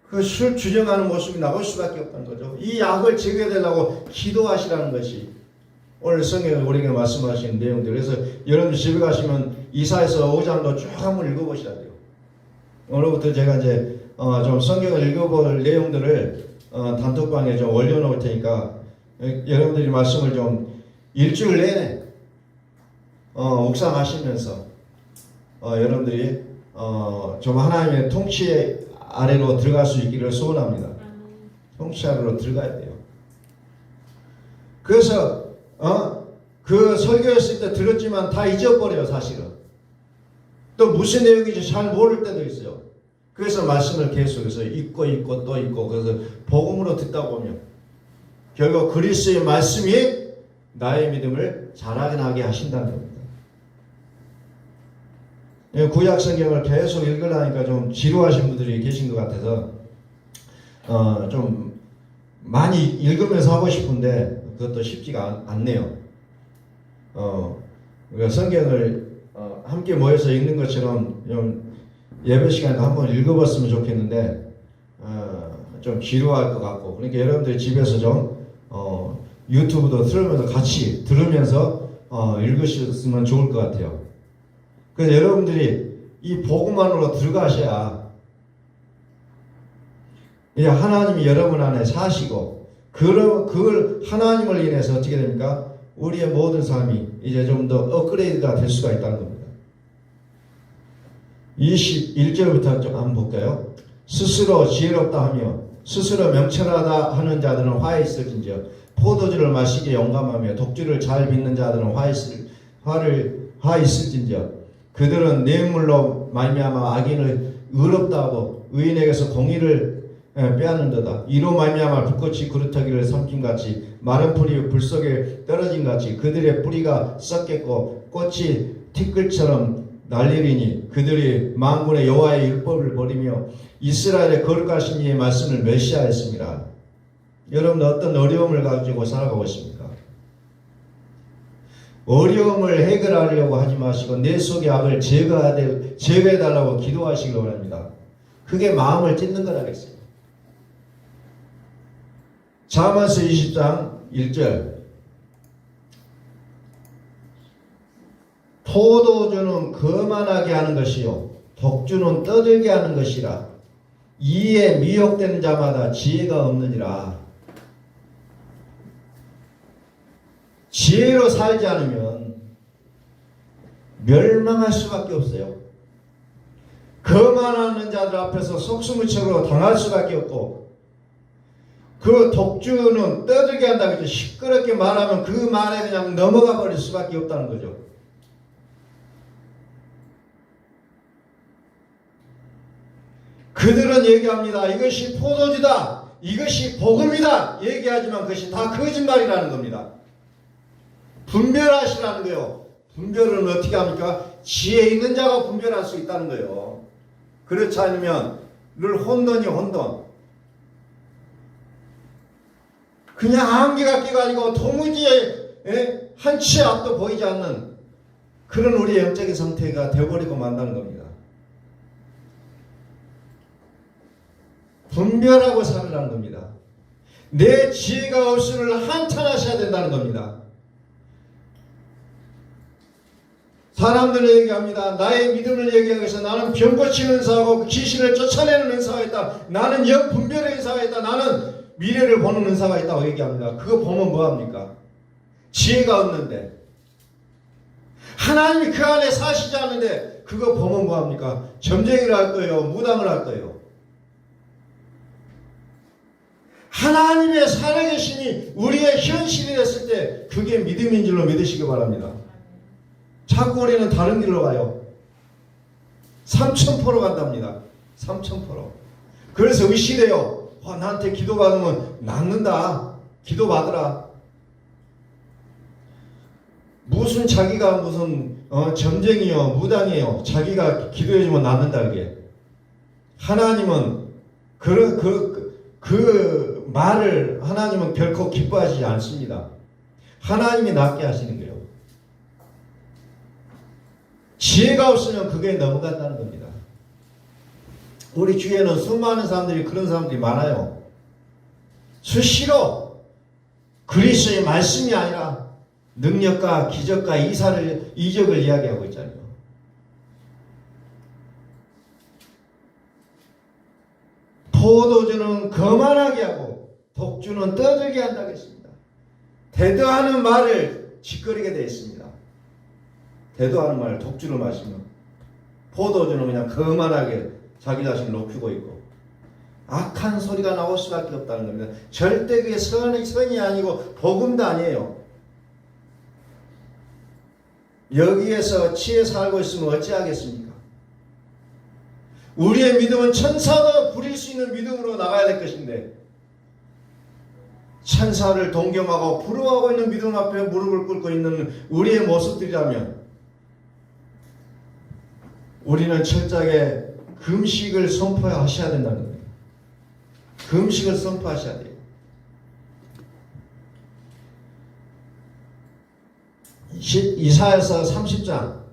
그 술 주정하는 모습이 나올 수밖에 없다는 거죠. 이 악을 제거해달라고 기도하시라는 것이 오늘 성경에 우리에게 말씀하시는 내용들. 그래서 여러분들 집에 가시면 이사야서 5장도 쭉 한번 읽어보셔야 돼요. 오늘부터 제가 이제 좀 성경을 읽어볼 내용들을 단톡방에 좀 올려놓을 테니까 여러분들이 말씀을 좀 일주일 내내 묵상하시면서 여러분들이 좀 하나님의 통치 아래로 들어갈 수 있기를 소원합니다. 통치 아래로 들어가야 돼요. 그래서 그 설교했을 때 들었지만 다 잊어버려요. 사실은 또 무슨 내용인지 잘 모를 때도 있어요. 그래서 말씀을 계속해서 읽고 또 읽고 그래서 복음으로 듣다 보면 결국 그리스도의 말씀이 나의 믿음을 자라게 하신다는 겁니다. 구약 성경을 계속 읽으려니까 좀 지루하신 분들이 계신 것 같아서 좀 많이 읽으면서 하고 싶은데 그것도 쉽지가 않네요. 그러니까 성경을 함께 모여서 읽는 것처럼 좀 예배 시간에 한번 읽어봤으면 좋겠는데 좀 지루할 것 같고, 그러니까 여러분들이 집에서 좀 유튜브도 틀으면서 같이 들으면서 읽으셨으면 좋을 것 같아요. 그래서 여러분들이 이 복음 안으로 들어가셔야 하나님이 여러분 안에 사시고 그걸 하나님을 인해서 어떻게 됩니까? 우리의 모든 삶이 이제 좀 더 업그레이드가 될 수가 있다는 겁니다. 21절부터 좀 한번 볼까요? 스스로 지혜롭다 하며 스스로 명철하다 하는 자들은 화에 있을진저 포도주를 마시기에 용감하며 독주를 잘 빚는 자들은 화에 있을진저 그들은 뇌물로 말미암아 악인을 의롭다 하고 의인에게서 공의를 빼앗는도다. 이로 말미암아 불꽃이 그루터기를 삼킴같이 마른 풀이 불 속에 떨어진 같이 그들의 뿌리가 썩겠고 꽃이 티끌처럼 날리리니 그들이 만군의 여호와의 율법을 버리며 이스라엘의 거룩하신 이의 말씀을 멸시하였습니다. 여러분 어떤 어려움을 가지고 살아가고 있습니까? 어려움을 해결하려고 하지 마시고 내 속의 악을 제거해달라고 기도하시기 바랍니다. 그게 마음을 찢는 거라겠어요. 잠언서 20장 1절 포도주는 거만하게 하는 것이요 독주는 떠들게 하는 것이라 이에 미혹되는 자마다 지혜가 없느니라. 지혜로 살지 않으면 멸망할 수밖에 없어요. 거만하는 자들 앞에서 속수무책으로 당할 수밖에 없고 그 독주는 떠들게 한다고 했죠. 시끄럽게 말하면 그 말에 그냥 넘어가 버릴 수밖에 없다는 거죠. 그들은 얘기합니다. 이것이 포도주다. 이것이 복음이다. 얘기하지만 그것이 다 거짓말이라는 겁니다. 분별하시라는 거예요. 분별은 어떻게 합니까? 지혜 있는 자가 분별할 수 있다는 거예요. 그렇지 않으면 늘 혼돈이 혼돈. 그냥 안개가 끼가지고 도무지 한치의 앞도 보이지 않는 그런 우리의 영적인 상태가 되어버리고 만다는 겁니다. 분별하고 살으라는 겁니다. 내 지혜가 없음을 한탄하셔야 된다는 겁니다. 사람들은 얘기합니다. 나의 믿음을 얘기하기 위해서 나는 병 고치는 은사하고 귀신을 쫓아내는 은사가 있다. 나는 영분별의 은사가 있다. 나는 미래를 보는 은사가 있다고 얘기합니다. 그거 보면 뭐합니까? 지혜가 없는데 하나님이 그 안에 사시지 않는데 그거 보면 뭐합니까? 점쟁이를 할 거예요. 무당을 할 거예요. 하나님의 살아계심이 우리의 현실이 됐을 때 그게 믿음인 줄로 믿으시기 바랍니다. 자꾸 우리는 다른 길로 가요. 3000% 간답니다. 3000%. 그래서 의심해요. 나한테 기도 받으면 낫는다. 기도 받으라. 무슨 자기가 무슨 점쟁이요 무당이에요. 자기가 기도해주면 낫는다 그게. 하나님은 그 말을 하나님은 결코 기뻐하시지 않습니다. 하나님이 낫게 하시는 거예요. 지혜가 없으면 그게 넘어간다는 겁니다. 우리 주위에는 수많은 사람들이 그런 사람들이 많아요. 수시로 그리스도의 말씀이 아니라 능력과 기적과 이적을 이야기하고 있잖아요. 포도주는 거만하게 하고 독주는 떠들게 한다고 했습니다. 대도하는 말을 짓거리게 되어 있습니다. 대도하는 말, 독주를 마시면 포도주는 그냥 거만하게 자기 자신을 높이고 있고 악한 소리가 나올 수밖에 없다는 겁니다. 절대 그게 선이 아니고 복음도 아니에요. 여기에서 치에 살고 있으면 어찌하겠습니까? 우리의 믿음은 천사도 부릴 수 있는 믿음으로 나가야 될 것인데 천사를 동경하고 부러워하고 있는 믿음 앞에 무릎을 꿇고 있는 우리의 모습들이라면 우리는 철저하게 금식을 선포하셔야 된다는 거예요. 금식을 선포하셔야 돼요. 이사야서 30장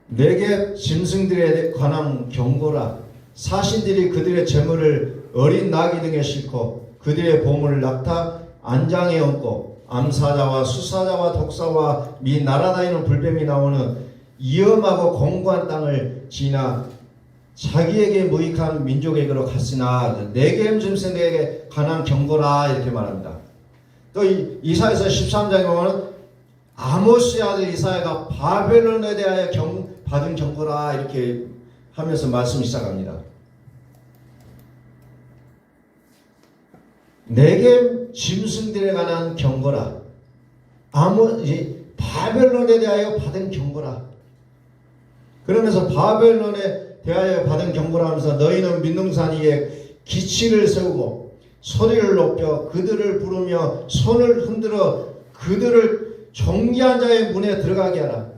내게 짐승들에 관한 경고라. 사신들이 그들의 재물을 어린 나귀 등에 싣고 그들의 보물을 낙타 안장에 얹고 암사자와 수사자와 독사와 미 날아다니는 불뱀이 나오는 위험하고 공고한 땅을 지나 자기에게 무익한 민족에게로 갔으나 네겜 짐승에게 관한 경고라 이렇게 말합니다. 또 이사야서 13장에 보면 아모스의 아들 이사야가 바벨론에 대하여 받은 경고라 이렇게 하면서 말씀을 시작합니다. 네겜 짐승들에 관한 경고라. 바벨론에 대하여 받은 경고라. 그러면서 바벨론에 대하여 받은 경고라 하면서 너희는 민둥산 위에 기치를 세우고 소리를 높여 그들을 부르며 손을 흔들어 그들을 존귀한 자의 문에 들어가게 하라.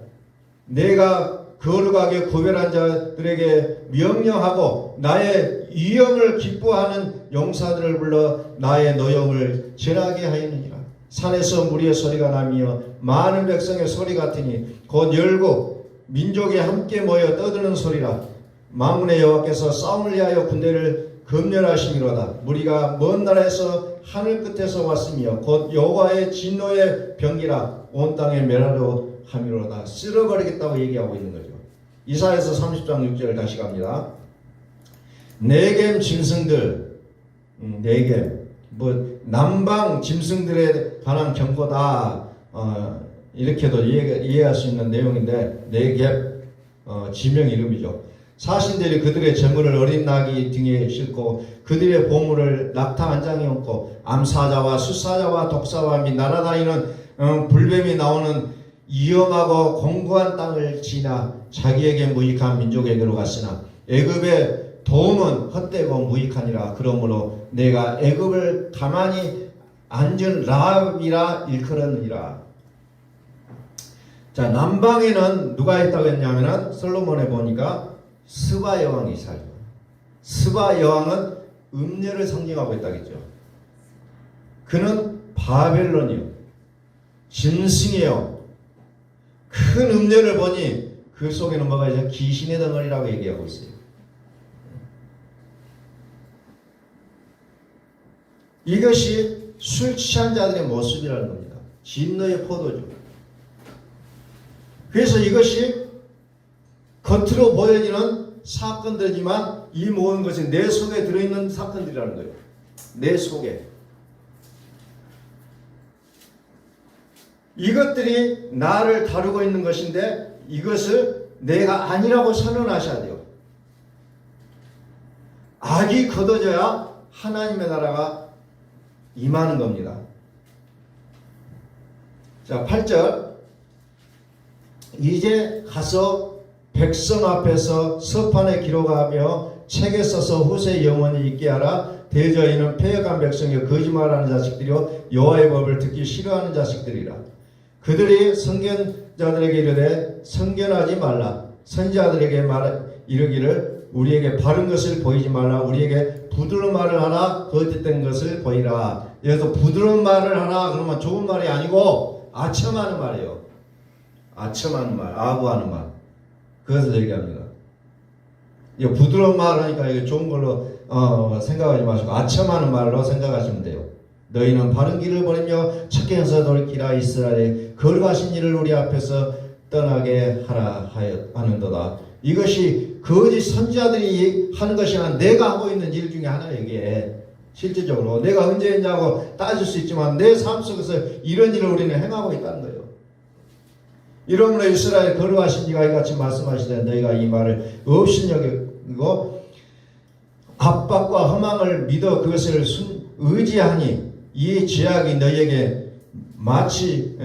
내가 거룩하게 구별한 자들에게 명령하고 나의 위엄을 기뻐하는 용사들을 불러 나의 노염을 전하게 하였느니라. 산에서 무리의 소리가 나며 많은 백성의 소리 같으니 곧 열국 민족이 함께 모여 떠드는 소리라. 만군의 여호와께서 싸움을 위하여 군대를 검열하심이로다. 무리가 먼 나라에서 하늘 끝에서 왔으며 곧 여호와의 진노의 병기라. 온 땅에 멸하려 함이로다. 쓸어버리겠다고 얘기하고 있는 거죠. 이사야서 30장 6절 다시 갑니다. 네겜 짐승들, 네겜 남방 짐승들에 관한 경고다. 이렇게도 이해할 수 있는 내용인데 네겜 지명 이름이죠. 사신들이 그들의 재물을 어린 나귀 등에 싣고 그들의 보물을 낙타 한 장에 얹고 암사자와 수사자와 독사와 및 날아다니는 불뱀이 나오는 위험하고 공고한 땅을 지나 자기에게 무익한 민족에게로 갔으나 애굽의 도움은 헛되고 무익하니라. 그러므로 내가 애굽을 가만히 앉은 라합이라 일컬었느니라. 자, 남방에는 누가 있다고 했냐면은 솔로몬에 보니까 스바 여왕이 살죠. 스바 여왕은 음녀를 상징하고 있다겠죠. 그는 바벨론이요, 짐승이요. 큰 음녀를 보니 그 속에는 뭐가 있어요? 귀신의 덩어리라고 얘기하고 있어요. 이것이 술 취한 자들의 모습이라는 겁니다. 진노의 포도주. 그래서 이것이 겉으로 보여지는 사건들이지만 이 모든 것이 내 속에 들어있는 사건들이라는 거예요. 내 속에. 이것들이 나를 다루고 있는 것인데 이것을 내가 아니라고 선언하셔야 돼요. 악이 걷어져야 하나님의 나라가 임하는 겁니다. 자, 8절. 이제 가서 백성 앞에서 서판에 기록하며 책에 써서 후세 영원히 있게 하라. 대저희는 패역한 백성이요 거짓말하는 자식들이요 여호와의 법을 듣기 싫어하는 자식들이라. 그들이 선견자들에게 이르되 선견하지 말라. 선지자들에게 이르기를 우리에게 바른 것을 보이지 말라. 우리에게 부드러운 말을 하라. 거짓된 것을 보이라. 여기서 부드러운 말을 하라 그러면 좋은 말이 아니고 아첨하는 말이에요. 아첨하는 말, 아부하는 말. 그것을 얘기합니다. 이 부드러운 말 하니까 이게 좋은 걸로 생각하지 마시고 아첨하는 말로 생각하시면 돼요. 너희는 바른 길을 버리며 착행해서 돌이키라. 이스라엘의 거룩하신 일을 우리 앞에서 떠나게 하라 하는도다. 이것이 거짓 선지자들이 하는 것이 아니라 내가 하고 있는 일 중에 하나예요. 이게 실질적으로 내가 언제 했냐고 따질 수 있지만 내 삶 속에서 이런 일을 우리는 행하고 있다는 거예요. 이러므로 이스라엘 거룩하신 이가 이같이 말씀하시되 너희가 이 말을 업신여기고 압박과 허망을 믿어 그것을 의지하니 이 죄악이 너희에게 마치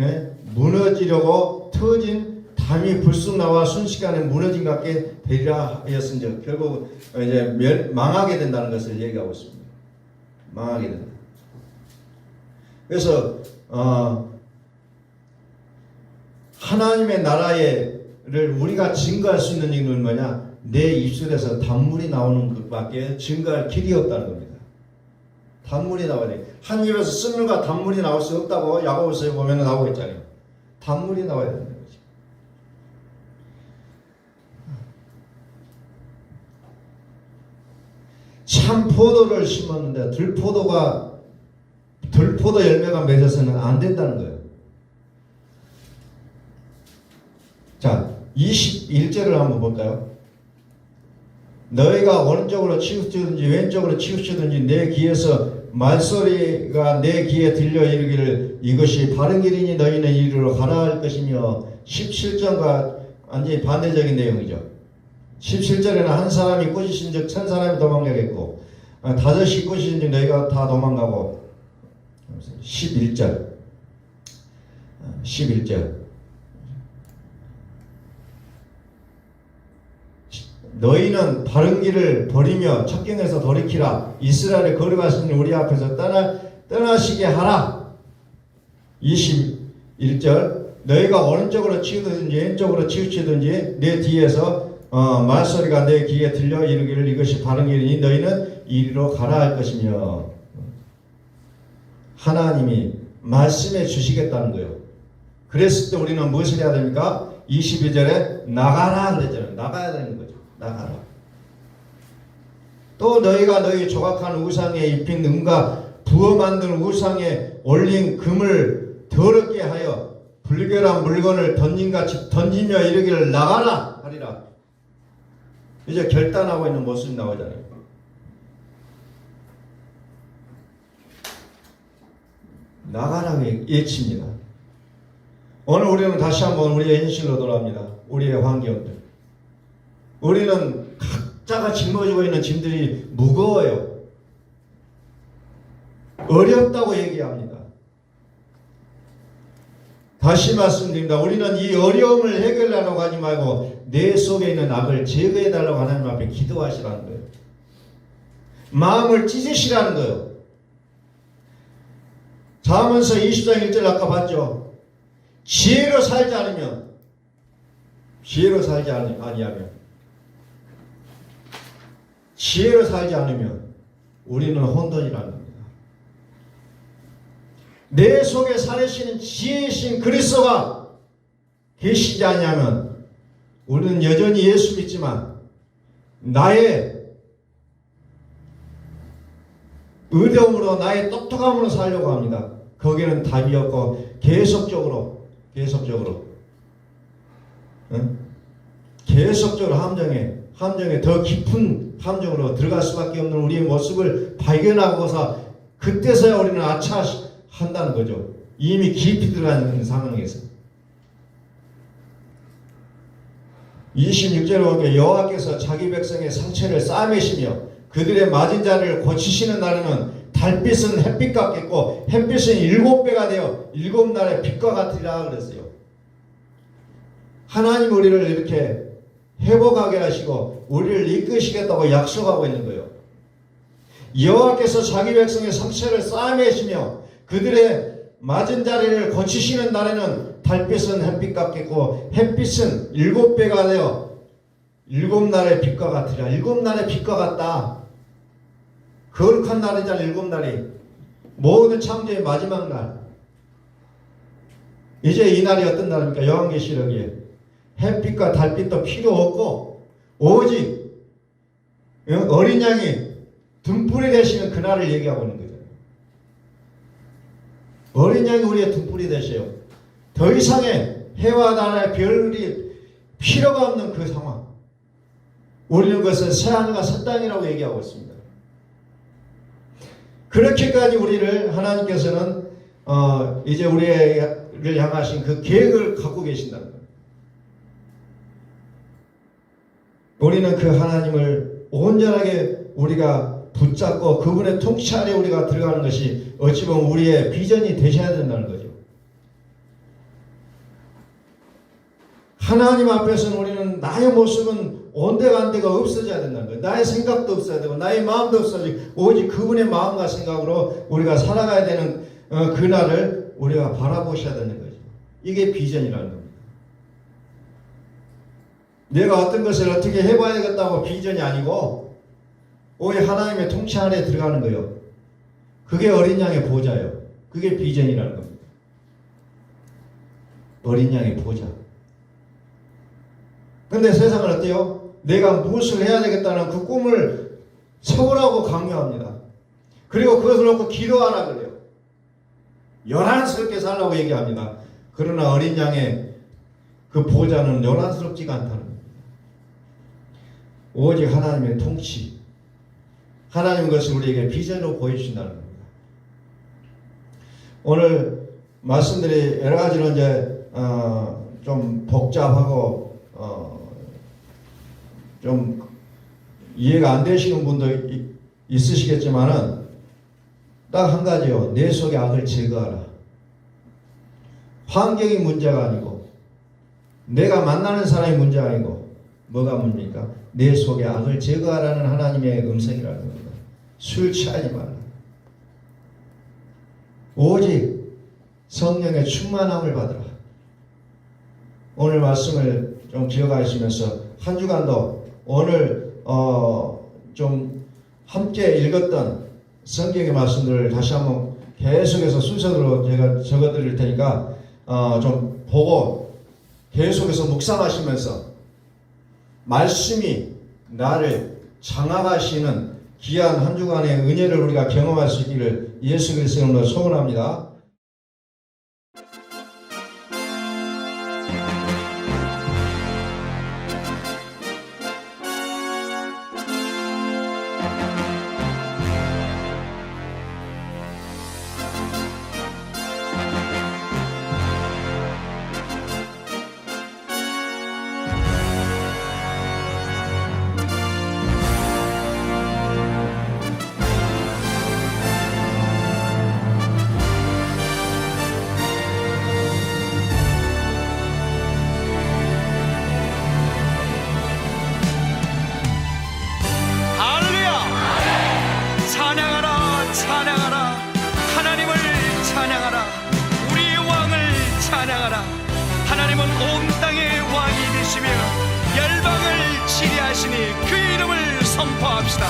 무너지려고 터진 담이 불쑥 나와 순식간에 무너진 것 같게 되리라 하였은즉 결국 이제 망하게 된다는 것을 얘기하고 있습니다. 망하게 된다. 그래서 하나님의 나라를 우리가 증거할 수 있는 이유는 뭐냐? 내 입술에서 단물이 나오는 것밖에 증거할 길이 없다는 겁니다. 단물이 나와야 돼. 한 입에서 씀물과 단물이 나올 수 없다고 야고보서에 보면 나오고 있잖아요. 단물이 나와야 된다는 거죠. 참 포도를 심었는데 들포도 열매가 맺어서는 안 된다는 거예요. 자, 21절을 한번 볼까요? 너희가 오른쪽으로 치우치든지 왼쪽으로 치우치든지 내 귀에서 말소리가 내 귀에 들려 이르기를 이것이 바른 길이니 너희는 이리로 가라 할 것이며 17절과 완전히 반대적인 내용이죠. 17절에는 한 사람이 꾸짖은 즉 1000사람이 도망가겠고 5이 꾸짖은 즉 너희가 다 도망가고 11절 너희는 바른 길을 버리며 첩경에서 돌이키라. 이스라엘의 거룩하신 우리 앞에서 떠나시게 하라. 21절 너희가 오른쪽으로 치우든지 왼쪽으로 치우치든지 내 뒤에서 말소리가 내 귀에 들려 이르기를 이것이 바른 길이니 너희는 이리로 가라 할 것이며 하나님이 말씀해 주시겠다는 거예요. 그랬을 때 우리는 무엇을 해야 됩니까? 22절에 나가라 그랬잖아요. 나가야 되는 거죠. 나가라. 또 너희가 너희 조각한 우상에 입힌 은과 부어 만든 우상에 올린 금을 더럽게 하여 불결한 물건을 던진같이 던지며 이르기를 나가라 하리라. 이제 결단하고 있는 모습이 나오잖아요. 나가라고 외칩니다. 오늘 우리는 다시 한번 우리의 현실로 돌아옵니다. 우리의 환경들. 우리는 각자가 짊어지고 있는 짐들이 무거워요. 어렵다고 얘기합니다. 다시 말씀드립니다. 우리는 이 어려움을 해결하려고 하지 말고 내 속에 있는 악을 제거해달라고 하나님 앞에 기도하시라는 거예요. 마음을 찢으시라는 거예요. 잠언서 20장 1절 아까 봤죠. 지혜로 살지 않으면 지혜로 살지 않으면 우리는 혼돈이라는 겁니다. 내 속에 살으시는 지혜이신 그리스도가 계시지 않냐면 우리는 여전히 예수 믿지만 나의 의로움으로 나의 똑똑함으로 살려고 합니다. 거기는 답이 없고 계속적으로 함정에 더 깊은 함정으로 들어갈 수밖에 없는 우리의 모습을 발견하고서 그때서야 우리는 아차한다는 거죠. 이미 깊이 들어가는 상황에서. 26절에 보면 여호와께서 자기 백성의 상처를 싸매시며 그들의 맞은 자리를 고치시는 날에는 달빛은 햇빛 같겠고 햇빛은 7배가 되어 7날의 빛과 같으리라 그랬어요. 하나님 우리를 이렇게 회복하게 하시고 우리를 이끄시겠다고 약속하고 있는 거예요. 여호와께서 자기 백성의 상처를 싸매시며 그들의 맞은 자리를 고치시는 날에는 달빛은 햇빛 같겠고 햇빛은 7배가 되어 7날의 빛과 같으리라. 7날의 빛과 같다. 거룩한 날이잖아. 7날이 모든 창조의 마지막 날. 이제 이 날이 어떤 날입니까? 요한계시록에 햇빛과 달빛도 필요 없고 오직 어린 양이 등불이 되시는 그날을 얘기하고 있는 거죠. 어린 양이 우리의 등불이 되셔요. 더 이상의 해와 달의 별이 필요가 없는 그 상황. 우리는 그것을 새하늘과 새 땅이라고 얘기하고 있습니다. 그렇게까지 우리를 하나님께서는 이제 우리를 향하신 그 계획을 갖고 계신다는 거예요. 우리는 그 하나님을 온전하게 우리가 붙잡고 그분의 통치 아래 우리가 들어가는 것이 어찌 보면 우리의 비전이 되셔야 된다는 거죠. 하나님 앞에서는 우리는 나의 모습은 온데간데가 없어져야 된다는 거예요. 나의 생각도 없어야 되고 나의 마음도 없어지고 오직 그분의 마음과 생각으로 우리가 살아가야 되는 그날을 우리가 바라보셔야 되는 거죠. 이게 비전이라는 겁니다. 내가 어떤 것을 어떻게 해봐야겠다고 비전이 아니고 오히려 하나님의 통치 안에 들어가는 거예요. 그게 어린 양의 보좌예요. 그게 비전이라는 겁니다. 어린 양의 보좌. 근데 세상은 어때요? 내가 무엇을 해야 되겠다는 그 꿈을 세우라고 강요합니다. 그리고 그것을 놓고 기도하라 그래요. 요란스럽게 살라고 얘기합니다. 그러나 어린 양의 그 보좌는 요란스럽지가 않다는 겁니다. 오직 하나님의 통치, 하나님 것을 우리에게 비전으로 보여주신다는 겁니다. 오늘 말씀들이 여러 가지로 이제 좀 복잡하고 좀 이해가 안 되시는 분도 있으시겠지만은 딱 한 가지요. 내 속의 악을 제거하라. 환경이 문제가 아니고 내가 만나는 사람이 문제 아니고 뭐가 문제입니까? 내 속의 악을 제거하라는 하나님의 음성이라는 겁니다. 술 취하지 말라. 오직 성령의 충만함을 받으라. 오늘 말씀을 좀 기억하시면서 한 주간도 오늘 좀 함께 읽었던 성경의 말씀들을 다시 한번 계속해서 순서대로 제가 적어드릴 테니까 좀 보고 계속해서 묵상하시면서 말씀이 나를 장악하시는 귀한 한 주간의 은혜를 우리가 경험할 수 있기를 예수 그리스도의 이름으로 소원합니다. 하나님은 온 땅의 왕이 되시며 열방을 치리하시니 그 이름을 선포합시다.